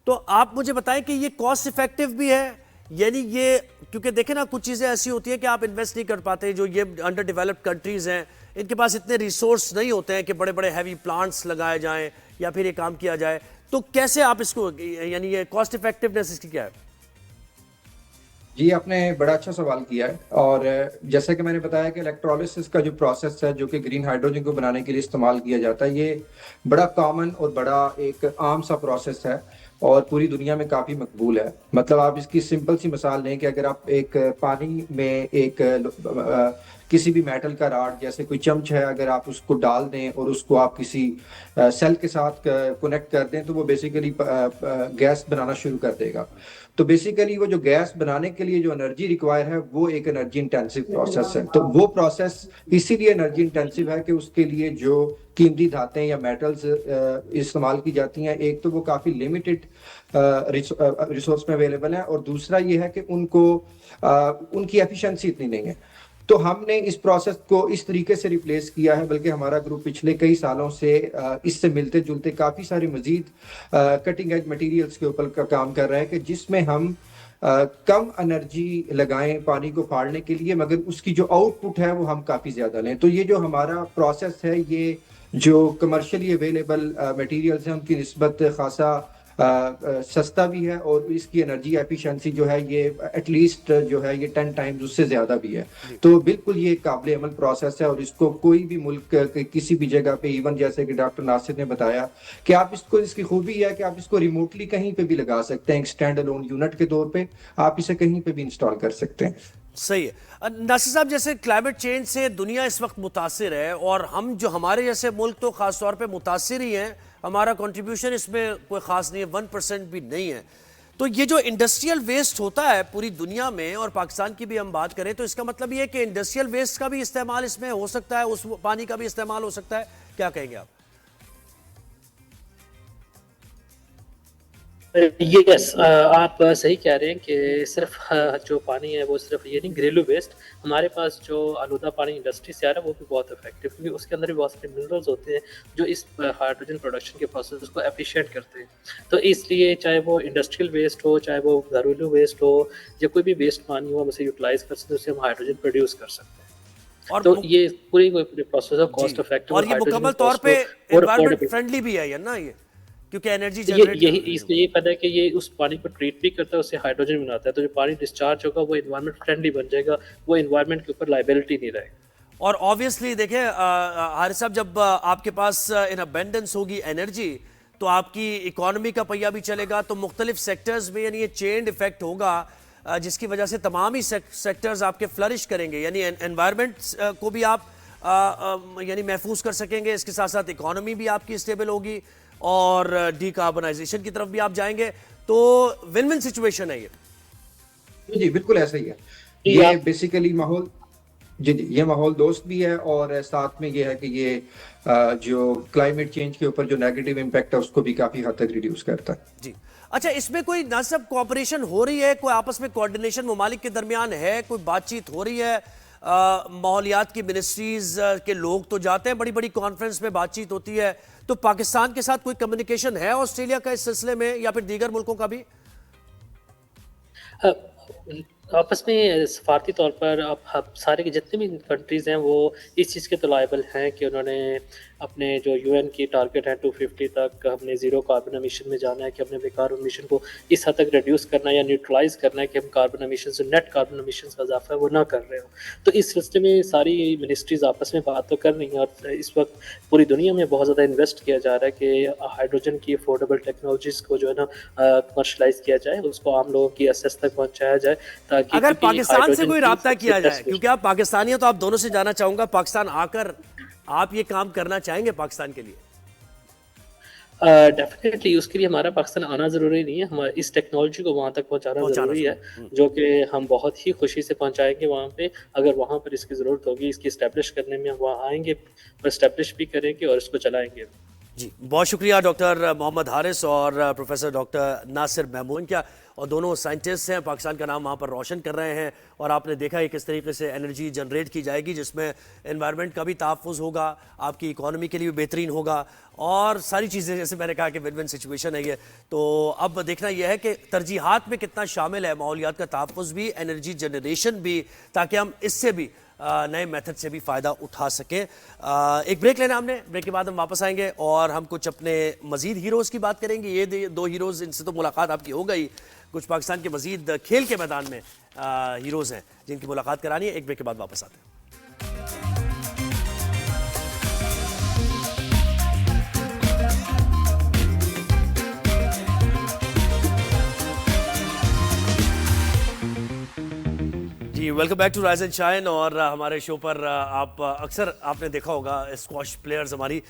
تو آپ مجھے بتائیں کہ یہ کاسٹ افیکٹو بھی ہے, یعنی یہ کیونکہ دیکھیں نا کچھ چیزیں ایسی ہوتی ہیں کہ آپ انویسٹ نہیں کر پاتے. جو یہ انڈر ڈیولپڈ کنٹریز ہیں ان کے پاس اتنے ریسورس نہیں ہوتے ہیں کہ بڑے بڑے ہیوی پلانٹس لگائے جائیں یا پھر یہ کام کیا جائے. تو کیسے آپ اس کو, یعنی یہ کاسٹ افیکٹونیس اس کی کیا ہے؟ جی آپ نے بڑا اچھا سوال کیا ہے, اور جیسا کہ میں نے بتایا کہ الیکٹرولسس کا جو پروسیس ہے جو کہ گرین ہائیڈروجن کو بنانے کے لیے استعمال کیا جاتا ہے, یہ بڑا کامن اور بڑا ایک عام سا پروسیس ہے اور پوری دنیا میں کافی مقبول ہے. مطلب آپ اس کی سمپل سی مثال لیں کہ اگر آپ ایک پانی میں ایک کسی بھی میٹل کا راڈ جیسے کوئی چمچ ہے, اگر آپ اس کو ڈال دیں اور اس کو آپ کسی سیل کے ساتھ کنیکٹ کر دیں تو وہ بیسیکلی گیس بنانا شروع کر دے گا. تو بیسیکلی وہ جو گیس بنانے کے لیے جو انرجی ریکوائر ہے وہ ایک انرجی انٹینسو پروسیس ہے. تو وہ پروسیس اسی لیے انرجی انٹینسو ہے کہ اس کے لیے جو قیمتی دھاتیں یا میٹلز استعمال کی جاتی ہیں, ایک تو وہ کافی لمیٹڈ ریسورس میں اویلیبل ہیں, اور دوسرا یہ ہے کہ ان کی ایفیشنسی اتنی نہیں ہے. تو ہم نے اس پروسیس کو اس طریقے سے ریپلیس کیا ہے, بلکہ ہمارا گروپ پچھلے کئی سالوں سے اس سے ملتے جلتے کافی ساری مزید کٹنگ ایج مٹیریلز کے اوپر کام کر رہے ہیں کہ جس میں ہم کم انرجی لگائیں پانی کو پھاڑنے کے لیے, مگر اس کی جو آؤٹ پٹ ہے وہ ہم کافی زیادہ لیں. تو یہ جو ہمارا پروسیس ہے یہ جو کمرشلی اویلیبل مٹیریلز ہیں ان کی نسبت خاصا سستا بھی ہے, اور اس کی انرجی ایفیشنسی جو ہے یہ ایٹ لیسٹ جو ہے یہ 10 ٹائمز اس سے زیادہ بھی ہے. تو بالکل یہ قابل عمل پروسیس ہے, اور اس کو کوئی بھی ملک کسی بھی جگہ پہ, ایون جیسے کہ ڈاکٹر ناصر نے بتایا کہ آپ اس کی خوبی ہے کہ آپ اس کو ریموٹلی کہیں پہ بھی لگا سکتے ہیں, ایک اسٹینڈ الون یونٹ کے طور پہ آپ اسے کہیں پہ بھی انسٹال کر سکتے ہیں. صحیح ہے. ناصر صاحب جیسے کلائمیٹ چینج سے دنیا اس وقت متاثر ہے, اور ہم جو ہمارے جیسے ملک تو خاص طور پہ متاثر ہی ہیں, ہمارا کنٹریبیوشن اس میں کوئی خاص نہیں ہے, 1% بھی نہیں ہے. تو یہ جو انڈسٹریل ویسٹ ہوتا ہے پوری دنیا میں, اور پاکستان کی بھی ہم بات کریں تو اس کا مطلب یہ ہے کہ انڈسٹریل ویسٹ کا بھی استعمال اس میں ہو سکتا ہے, اس پانی کا بھی استعمال ہو سکتا ہے. کیا کہیں گے آپ؟ یس آپ صحیح کہہ رہے ہیں کہ صرف جو پانی ہے وہ صرف یہ نہیں, گھریلو ویسٹ ہمارے پاس جو آلودہ پانی انڈسٹری سے آ رہا ہے وہ بھی بہت افیکٹو, کیونکہ اس کے اندر بھی بہت سارے منرلز ہوتے ہیں جو اس ہائیڈروجن پروڈکشن کے پروسیس کو ایفیشینٹ کرتے ہیں. تو اس لیے چاہے وہ انڈسٹریل ویسٹ ہو, چاہے وہ گھریلو ویسٹ ہو, یا کوئی بھی ویسٹ پانی ہو, ہم اسے یوٹیلائز کر سکتے ہیں, اسے ہم ہائیڈروجن پروڈیوس کر سکتے ہیں. اور تو یہ پوری پروسیس ہے کاسٹ افیکٹو, اور یہ مکمل طور پہ انوائرمنٹ فرینڈلی بھی ہے نا, یہ کیونکہ انرجی جنریٹ اس لیے یہ فائدہ ہے کہ یہ اس پانی کو ٹریٹ بھی کرتا ہے, اس سے ہائیڈروجن بناتا ہے, تو جو پانی ڈسچارج ہوگا وہ انوائرمنٹ فرینڈلی بن جائے گا, وہ انوائرمنٹ کے اوپر لائبلٹی نہیں رہے گا. اور آبویسلی دیکھیں حارث صاحب, جب آپ کے پاس ان ابینڈنس ہوگی انرجی تو آپ کی اکانومی کا پہیہ بھی چلے گا, تو مختلف سیکٹرز میں یعنی یہ چین ایفیکٹ ہوگا جس کی وجہ سے تمام ہی سیکٹرز آپ کے فلرش کریں گے. یعنی انوائرمنٹ کو بھی آپ یعنی محفوظ کر سکیں گے. اس کے ساتھ ساتھ اکانومی بھی آپ کی اسٹیبل ہوگی اور ڈی کاربنائزیشن کی طرف بھی آپ جائیں گے. تو ون ون سچویشن ہے یہ. جی بالکل ایسا ہی ہے. یہ بیسیکلی ماحول یہ ماحول دوست بھی ہے اور ساتھ میں یہ ہے کہ یہ جو کلائمیٹ چینج کے اوپر جو نیگیٹو امپیکٹ ہے اس کو بھی کافی حد تک ریڈیوس کرتا ہے. جی اچھا, اس میں کوئی نہ صرف کوآپریشن ہو رہی ہے, کوئی آپس میں کوارڈینیشن ممالک کے درمیان ہے, کوئی بات چیت ہو رہی ہے؟ ماحولیات کی منسٹریز کے لوگ تو جاتے ہیں, بڑی بڑی کانفرنس میں بات چیت ہوتی ہے, تو پاکستان کے ساتھ کوئی کمیونیکیشن ہے آسٹریلیا کا اس سلسلے میں یا پھر دیگر ملکوں کا بھی؟ آپس میں سفارتی طور پر اب سارے کے جتنے بھی کنٹریز ہیں وہ اس چیز کے تو لائبل ہیں کہ انہوں نے اپنے جو یو این کی ٹارگٹ ہے 250 تک ہم نے زیرو کاربن ایمیشن میں جانا ہے, کہ ہم نے بے کاربن ایمیشن کو اس حد تک ریڈیوس کرنا ہے یا نیوٹرلائز کرنا ہے کہ ہم کاربن ایمیشن سے نیٹ کاربن ایمیشن کا اضافہ ہے وہ نہ کر رہے ہوں. تو اس سلسلے میں ساری منسٹریز آپس میں بات تو کر رہی ہیں اور اس وقت پوری دنیا میں بہت زیادہ انویسٹ کیا جا رہا ہے کہ ہائیڈروجن کی افورڈیبل ٹیکنالوجیز کو جو ہے نا کمرشلائز کیا جائے, اس کو عام لوگوں کی ایکسیس تک پہنچایا جائے. تاکہ اگر پاکستان سے کوئی رابطہ کیا جائے, کیونکہ آپ پاکستانی ہیں تو آپ دونوں سے جانا چاہوں گا, پاکستان آ کر آپ یہ کام کرنا چاہیں گے پاکستان کے لیے؟ ڈیفینیٹلی اس کے لیے ہمارا پاکستان آنا ضروری نہیں ہے, ہمارا اس ٹیکنالوجی کو وہاں تک پہنچانا ضروری ہے, جو کہ ہم بہت ہی خوشی سے پہنچائیں گے وہاں پہ. اگر وہاں پر اس کی ضرورت ہوگی اس کی اسٹیبلش کرنے میں, ہم وہاں آئیں گے اور اسٹیبلش بھی کریں گے اور اس کو چلائیں گے. جی بہت شکریہ ڈاکٹر محمد حارث اور پروفیسر ڈاکٹر ناصر محمود کیا, اور دونوں سائنٹسٹ ہیں, پاکستان کا نام وہاں پر روشن کر رہے ہیں. اور آپ نے دیکھا ہے کس طریقے سے انرجی جنریٹ کی جائے گی جس میں انوائرمنٹ کا بھی تحفظ ہوگا, آپ کی اکانومی کے لیے بھی بہترین ہوگا, اور ساری چیزیں جیسے میں نے کہا کہ ون ون سچویشن ہے یہ. تو اب دیکھنا یہ ہے کہ ترجیحات میں کتنا شامل ہے ماحولیات کا تحفظ بھی, انرجی جنریشن بھی, تاکہ ہم اس سے بھی نئے میتھڈ سے بھی فائدہ اٹھا سکیں. ایک بریک لینا ہم نے, بریک کے بعد ہم واپس آئیں گے اور ہم کچھ اپنے مزید ہیروز کی بات کریں گے. یہ دو ہیروز, ان سے تو ملاقات آپ کی ہو گئی, کچھ پاکستان کے مزید کھیل کے میدان میں ہیروز ہیں جن کی ملاقات کرانی ہے. ایک بریک کے بعد واپس آتے ہیں. جی welcome back to rise and shine. اور ہمارے شو پر آپ اکثر آپ نے دیکھا ہوگا اسکواش پلیئرز ہماری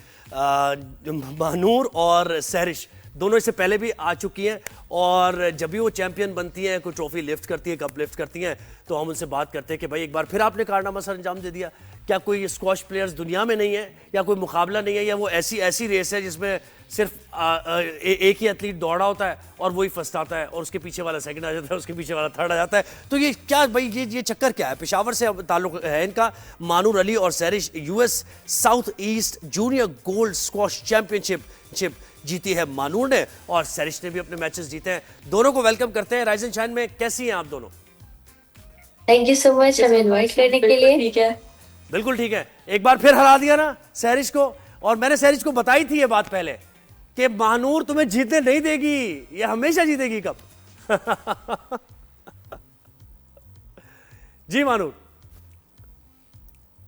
مہنور اور سہرش دونوں اس سے پہلے بھی آ چکی ہیں, اور جب بھی وہ چیمپئن بنتی ہیں, کوئی ٹرافی لفٹ کرتی ہیں, کپ لفٹ کرتی ہیں, تو ہم ان سے بات کرتے ہیں کہ بھائی ایک بار پھر آپ نے کارنامہ سر انجام دے دیا. کیا کوئی اسکواش پلیئرز دنیا میں نہیں ہے, یا کوئی مقابلہ نہیں ہے, یا وہ ایسی ریس ہے جس میں صرف ایک ہی ایتھلیٹ دوڑا ہوتا ہے اور وہی فرسٹ آتا ہے, اور اس کے پیچھے والا سیکنڈ آ جاتا ہے, اس کے پیچھے والا تھرڈ آ جاتا ہے. تو یہ کیا بھائی یہ چکر کیا ہے؟ پشاور سے تعلق ہے ان کا. مانور علی اور Sehrish U S south east junior gold squash championship جیتی ہے مانور نے, اور سہرش نے بھی اپنے میچز جیتے ہیں. دونوں کو ویلکم کرتے ہیں رائز اینڈ شائن میں. کیسی ہیں آپ دونوں؟ تھینک یو سو مچ ہمیں انوائٹ کرنے کے لیے. ٹھیک ہے, بالکل ٹھیک ہے. ایک بار پھر ہرا دیا نا سہرش کو, اور میں نے سہرش کو بتائی تھی یہ بات پہلے کہ مانور تمہیں جیتنے نہیں دے گی, یہ ہمیشہ جیتے گی. کب؟ جی مانور.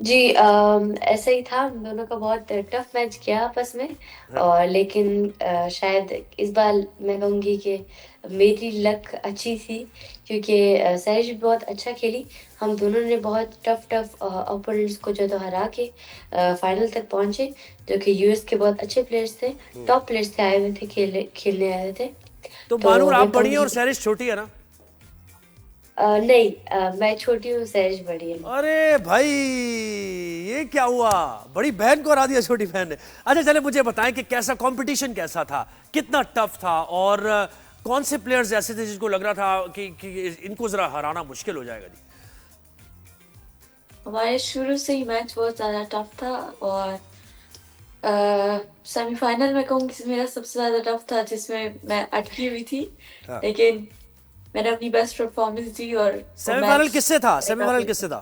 جی ایسا ہی تھا, ہم دونوں کا بہت ٹف میچ کیا آپس میں, اور لیکن شاید اس بار میں کہوں گی کہ میری لک اچھی تھی, کیونکہ سہرش بھی بہت اچھا کھیلی. ہم دونوں نے بہت ٹف اوپوننٹس کو جو تو ہرا کے فائنل تک پہنچے, جو کہ یو ایس کے بہت اچھے پلیئرس تھے, ٹاپ پلیئرس تھے, آئے ہوئے تھے کھیلنے آئے تھے. تو مانور آپ بڑی ہیں اور سہرش چھوٹی ہے نا؟ نہیں, میں چھوٹی ہوں, سہرش بڑی ہے. ارے بھائی یہ کیا ہوا, بڑی بہن کو ہرا دیا چھوٹی بہن نے. اچھا چلے مجھے بتائیں کہ کیسا کمپٹیشن کیسا تھا, کتنا ٹف تھا, اور کون سے پلیئرز ایسے تھے جس کو لگ رہا تھا کہ ان کو ذرا ہرانا مشکل ہو جائے گا؟ جی ہمارے شروع سے ہی میچ بہت زیادہ ٹف تھا, اور سیمی فائنل میں کہوں کہ میرا سب سے زیادہ ٹف تھا, جس میں میں اٹکی ہوئی تھی, لیکن میں نے اپنی بیسٹ پرفارمنس دی. اور سیمی فائنل کس سے تھا؟ سیمی فائنل کس سے تھا؟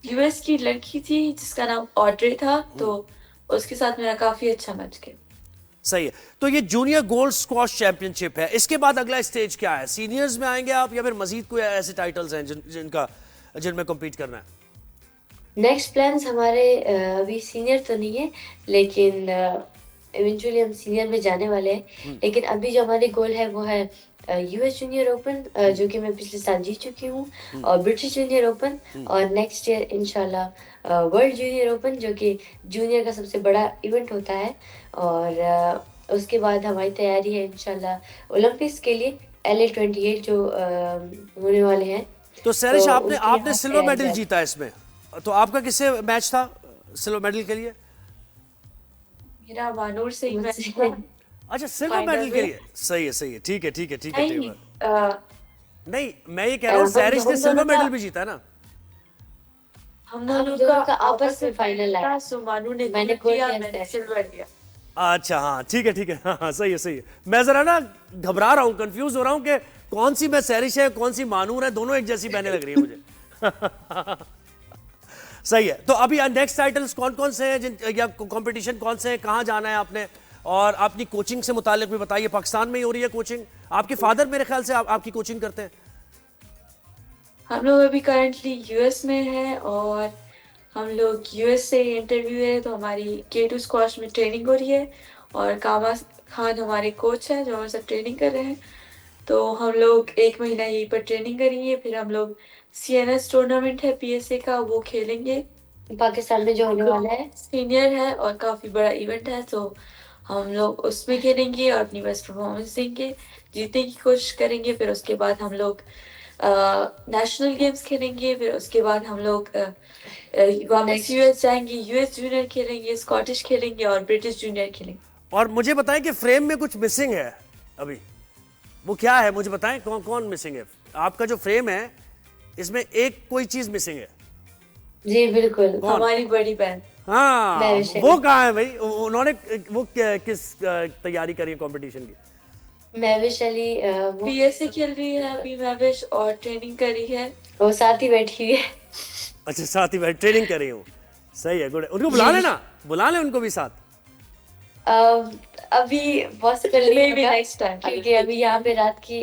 یو ایس کی لڑکی تھی جس کا نام آڈرے تھا, تو اس کے ساتھ میرا کافی اچھا میچ گیا. صحیح ہے. تو یہ جونیئر گولڈ اسکواش چیمپئن شپ ہے, اس کے بعد اگلا اسٹیج کیا ہے؟ سینئرز میں آئیں گے آپ, یا پھر مزید کوئی ایسے ٹائٹلز ہیں جن میں کمپیٹ کرنا ہے؟ نیکسٹ پلانس ہمارے ابھی سینئر تو نہیں ہے, لیکن इवेंचुअली हम सीनियर में जाने वाले हैं, लेकिन अभी जो हमारे गोल है वो है यूएस जूनियर ओपन, जो कि मैं पिछले साल जीत चुकी हूँ, और ब्रिटिश जूनियर ओपन, और नेक्स्ट ईयर इंशाल्लाह वर्ल्ड जूनियर ओपन, जो कि जूनियर का सबसे बड़ा इवेंट होता है। और उसके बाद हमारी तैयारी है इंशाल्लाह ओलंपिक्स के लिए LA28 जो होने वाले हैं। तो सैरिश, तो आपने उसकी आपने यहाँ सिल्वर तैयारी मेडल है। जीता इसमें, तो आपका किससे मैच था सिल्वर मेडल के लिए? मेरा वानूर से ही मैच मुझसे- था। अच्छा, सिल्वर फाइनल मेडल के में। लिए, सही है सही है, ठीक है ठीक है ठीक है नहीं, ठीक है। नहीं, मैं ये कह रहा हूँ हम सैरिश ने दोनों सिल्वर का- मेडल भी जीता है ना? हम हम दोनों दोनों का का आपस में फाइनल था, है। सो मानू ने मैंने गोल्ड गोल्ड लिया, लिया, मैंने है। सिल्वर लिया। अच्छा हाँ, ठीक है हाँ, सही है सही है। मैं जरा ना घबरा रहा हूँ, कंफ्यूज हो रहा हूँ कि कौन सी मैं सैरिश है कौन सी मानूर है, दोनों एक जैसी बहने लग रही है मुझे। सही है। तो अभी नेक्स्ट टाइटल्स कौन कौन से हैं, या कंपटीशन कौन से हैं, कहाँ जाना है आपने, और अपनी कोचिंग से मुतालिक भी बताइए। पाकिस्तान में ही हो रही है कोचिंग? आपके फादर मेरे ख्याल से आपकी कोचिंग करते हैं। हम लोग अभी करंटली यूएस में हैं, और हम लोग यूएस से इंटरव्यू है, तो हमारी K2 स्क्वाश में ट्रेनिंग हो रही है, और कामा खान हमारे कोच हैं जो हमारे साथ ट्रेनिंग कर रहे हैं। तो हम लोग 1 महीना यहीं पर ट्रेनिंग करेंगे, फिर हम लोग CNS टूर्नामेंट है PSA का, वो खेलेंगे। पाकिस्तान में जो होने वाला है। सीनियर है और काफ़ी बड़ा इवेंट है, तो हम लोग उसमें खेलेंगे और अपनी बेस्ट परफॉर्मेंस देंगे, जीतने की कोशिश करेंगे। फिर उसके बाद हम लोग नेशनल गेम्स खेलेंगे, फिर उसके बाद हम लोग वापस यूएस जाएंगे, यूएस जूनियर खेलेंगे, स्कॉटिश खेलेंगे और ब्रिटिश जूनियर खेलेंगे। और मुझे बताएं कि फ्रेम में कुछ मिसिंग है अभी, वो क्या है मुझे बताएं, कौन कौन मिसिंग है? आपका जो फ्रेम है इसमें एक कोई चीज मिसिंग है। जी बिल्कुल। हमारी बड़ी बहन। हाँ, महविश वो कहाँ है भाई? उन्होंने वो किस तैयारी करी है कंपटीशन की? महविश अली वो PSA खेल रही है अभी महविश, और ट्रेनिंग करी है। वो साथ ही बैठी हुई है। अच्छा, साथ ही बैठ ट्रेनिंग कर रही हूँ, सही है, गुड है। उनको बुला लेना, बुला ले उनको भी साथ। अभी पॉसिबल नहीं Maybe होगा, next time. क्योंकि अभी यहाँ पे रात के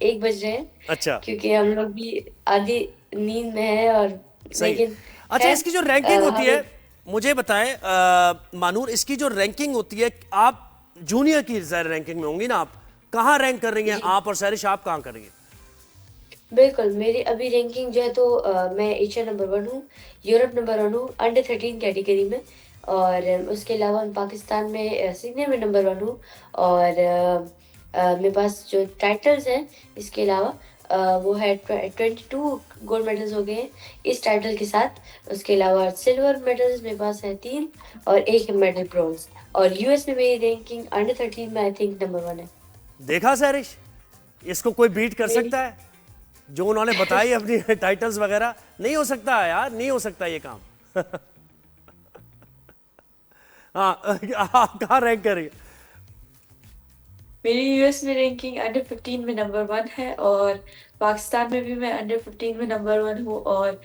एक बज रहे हैं, अच्छा क्योंकि हम लोग भी आधी नींद में है। और सही। लेकिन अच्छा, खैर, इसकी जो रैंकिंग होती है, हमें- मुझे बताएं मानूर, इसकी जो रैंकिंग होती है, आप जूनियर की रैंकिंग में होंगी ना, आप कहाँ रैंक कर रही हैं आप, और सैरिश आप कहाँ कर रही हैं? बिल्कुल, मेरी अभी रैंकिंग जो है तो मैं एशिया नंबर 1 हूँ, यूरोप नंबर 1 हूँ अंडर 13 कैटेगरी में, और उसके अलावा मैं पाकिस्तान में सीनियर में नंबर 1 हूँ। और मेरे पास जो टाइटल्स हैं इसके अलावा वो है 22 गोल्ड मेडल्स हो गए हैं इस टाइटल के साथ। उसके अलावा सिल्वर मेडल्स मेरे पास है 3 और 1 मेडल ब्रॉन्ज। और यूएस में मेरी रैंकिंग अंडर 13 में आई थिंक नंबर 1 है। देखा सैरिश, इसको कोई बीट कर सकता है? जो उन्होंने बताई अपनी टाइटल्स वगैरह, नहीं हो सकता है यार, नहीं हो सकता ये काम। हाँ, आप कहाँ रैंक कर रही है? मेरी यूएस में रैंकिंग अंडर 15 में नंबर 1 है, और पाकिस्तान में भी मैं अंडर 15 में नंबर 1 हूँ, और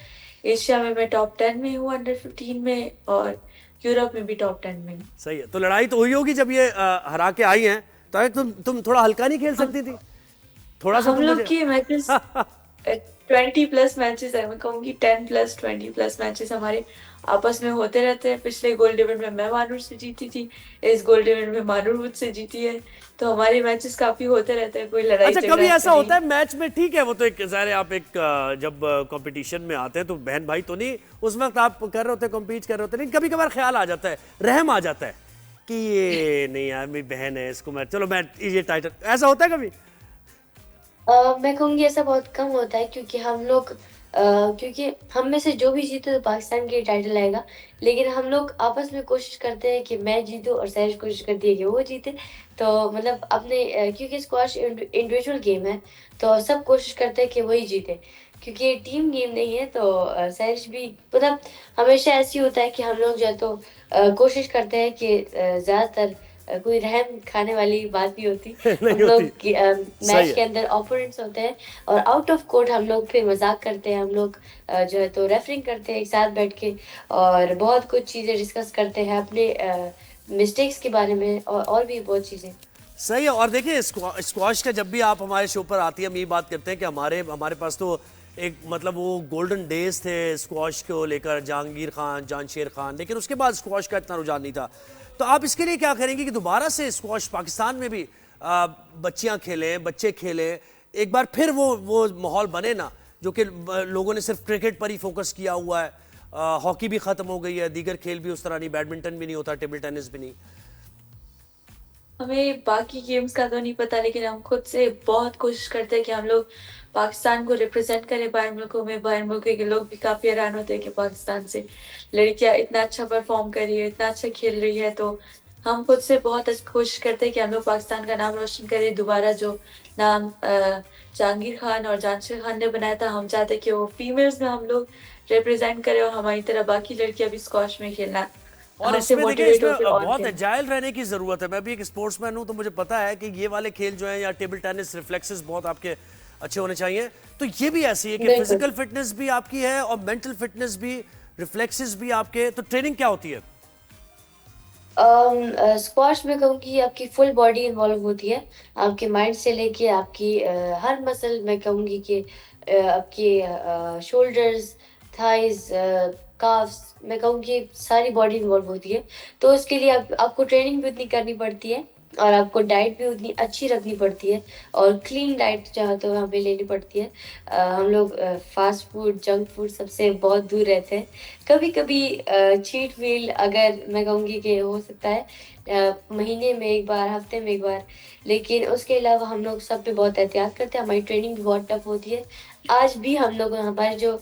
एशिया में मैं टॉप 10 में हूँ अंडर 15 में, और यूरोप में भी टॉप 10 में हूँ। सही है। तो लड़ाई तो हुई होगी जब ये हरा के आई हैं, तो तुम थोड़ा हल्का नहीं खेल सकती थी? थोड़ा सा हम तुम लोग मुझे के मैचेस 20+ मैचेस है, मैं कहूँगी 10+ 20+ मैचेस हमारे आपस में होते रहते हैं। पिछले गोल्ड इवेंट में मैं मानूर से जीती थी, इस गोल्ड इवेंट में मानूर मुझसे जीती है, तो हमारे मैचेस काफी होते रहते हैं, कोई लड़ाई अच्छा, झगड़ा कभी ऐसा नहीं। होता है मैच में? ठीक है, वो तो एक ज़ाहिर है, आप एक जब कंपटीशन में आते हैं तो बहन भाई तो नहीं, उस वक्त आप कर रहे होते, कम्पीट कर रहे होते, लेकिन कभी कभार ख्याल आ जाता है, रहम आ जाता है कि ये नहीं यार मेरी बहन है, इसको मैं चलो मैं ये टाइटल, ऐसा होता है कभी? मैं कहूँगी ऐसा बहुत कम होता है, क्योंकि हम लोग क्योंकि हम में से जो भी जीते तो पाकिस्तान के टाइटल आएगा, लेकिन हम लोग आपस में कोशिश करते हैं कि मैं जीतूं और सैरिश कोशिश करती है कि वो जीते। तो मतलब अपने क्योंकि स्क्वॉश इंडिविजुअल गेम है, तो सब कोशिश करते हैं कि वही जीते, क्योंकि ये टीम गेम नहीं है। तो सैरिश भी मतलब हमेशा ऐसे ही होता है कि हम लोग जो है तो कोशिश करते हैं कि ज़्यादातर कोई रहम खाने वाली बात नहीं होती। नहीं हम लोग होती। सही मैच है। के अंदर ओपोनेंट्स होते हैं, और आउट ऑफ कोर्ट हम लोग फिर मजाक करते हैं, हम लोग जो है तो रेफरिंग करते हैं एक साथ बैठ के, और बहुत कुछ चीज़ें डिस्कस करते हैं अपने मिस्टेक्स के बारे में, और भी बहुत चीज़ें। सही है। और देखिए स्क्वाश का जब भी आप हमारे शो पर आती है, हम ये बात करते हैं कि हमारे पास तो एक मतलब वो गोल्डन डेज थे स्क्वाश को लेकर, जहांगीर खान, जानशेर खान, लेकिन उसके बाद स्क्वाश का इतना रुझान नहीं था। تو آپ اس کے لیے کیا کریں گے کہ دوبارہ سے اسکواش پاکستان میں بھی بچیاں کھیلیں، بچے کھیلیں، ایک بار پھر وہ ماحول بنے نا، جو کہ لوگوں نے صرف کرکٹ پر ہی فوکس کیا ہوا ہے، ہاکی بھی ختم ہو گئی ہے، دیگر کھیل بھی اس طرح نہیں، بیڈمنٹن بھی نہیں ہوتا، ٹیبل ٹینس بھی نہیں. ہمیں باقی گیمز کا تو نہیں پتا، لیکن ہم خود سے بہت کوشش کرتے ہیں کہ ہم لوگ پاکستان کو ریپرزینٹ کریں باہر ملکوں میں. باہر ملکوں کے لوگ بھی کافی حیران ہوتے ہیں کہ پاکستان سے لڑکیاں اتنا اچھا پرفارم کر رہی ہے، اتنا اچھا کھیل رہی ہے. تو ہم خود سے بہت کوشش کرتے ہیں کہ ہم لوگ پاکستان کا نام روشن کریں. دوبارہ جو نام جہانگیر خان اور جانشیر خان نے بنایا تھا، ہم چاہتے ہیں کہ وہ فیمیلز میں ہم لوگ ریپرزینٹ کریں اور ہماری طرح باقی لڑکیاں بھی اسکواش میں کھیلنا. اور اس میں دیکھیں، اس میں بہت ایجائل رہنے کی ضرورت ہے. میں بھی ایک اسپورٹس مین ہوں تو مجھے پتا ہے کہ یہ والے کھیل جو ہیں یا ٹیبل ٹینس، ریفلیکسز بہت آپ کے اچھے ہونے چاہیے. تو یہ بھی ایسی ہے کہ فزیکل فٹنس بھی آپ کی ہے اور مینٹل فٹنس بھی، ریفلیکسز بھی آپ کے. تو ٹریننگ کیا ہوتی ہے؟ اسکواش میں کہوں کہ آپ کی فل باڈی انوالو ہوتی ہے، آپ کے مائنڈ سے لے کے آپ کی ہر مسل. میں کہوں گی کہ آپ کی شولڈرز، تھائز، کافس، میں کہوں کہ ساری باڈی انوالو ہوتی ہے. تو اس کے لیے آپ کو ٹریننگ بھی اتنی کرنی پڑتی ہے اور آپ کو ڈائٹ بھی اتنی اچھی رکھنی پڑتی ہے اور کلین ڈائٹ چاہے تو ہمیں لینی پڑتی ہے. ہم لوگ فاسٹ فوڈ، جنک فوڈ سب سے بہت دور رہتے ہیں. کبھی کبھی چیٹ میل اگر میں کہوں گی کہ ہو سکتا ہے مہینے میں ایک بار، ہفتے میں ایک بار، لیکن اس کے علاوہ ہم لوگ سب پہ بہت احتیاط کرتے ہیں. ہماری ٹریننگ بھی بہت ٹف ہوتی ہے. آج بھی ہم لوگ ہمارے جو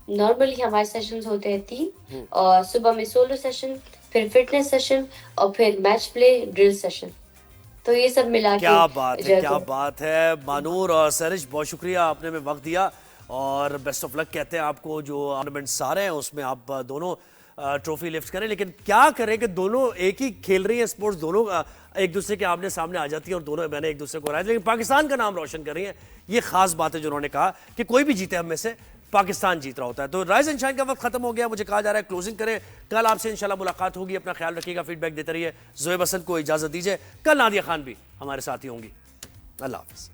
نارملی ہمارے سیشنز ہوتے ہیں 3، اور صبح میں سولو سیشن، پھر فٹنس سیشن اور پھر میچ پلے ڈرل سیشن. تو یہ سب ملا کے کیا بات ہے، کیا بات ہے. مانور اور سرش، بہت شکریہ، آپ نے ہمیں وقت دیا اور بیسٹ آف لک کہتے ہیں آپ کو. جو آرنامنٹ سارے ہیں اس میں آپ دونوں ٹرافی لفٹ کریں. لیکن کیا کریں کہ دونوں ایک ہی کھیل رہی ہیں اسپورٹس، دونوں ایک دوسرے کے آمنے سامنے آ جاتی ہیں اور دونوں میں نے ایک دوسرے کو ہرایا، لیکن پاکستان کا نام روشن کر رہی ہیں. یہ خاص بات ہے جو انہوں نے کہا کہ کوئی بھی جیتے ہم میں سے، پاکستان جیت رہا ہوتا ہے. تو رائز اینڈ شائن کا وقت ختم ہو گیا. مجھے کہا جا رہا ہے کلوزنگ کریں. کل آپ سے انشاءاللہ ملاقات ہوگی. اپنا خیال رکھیے گا، فیڈ بیک دیتے رہیے. زوہیب حسن کو اجازت دیجیے. کل نادیہ خان بھی ہمارے ساتھ ہی ہوں گی. اللہ حافظ.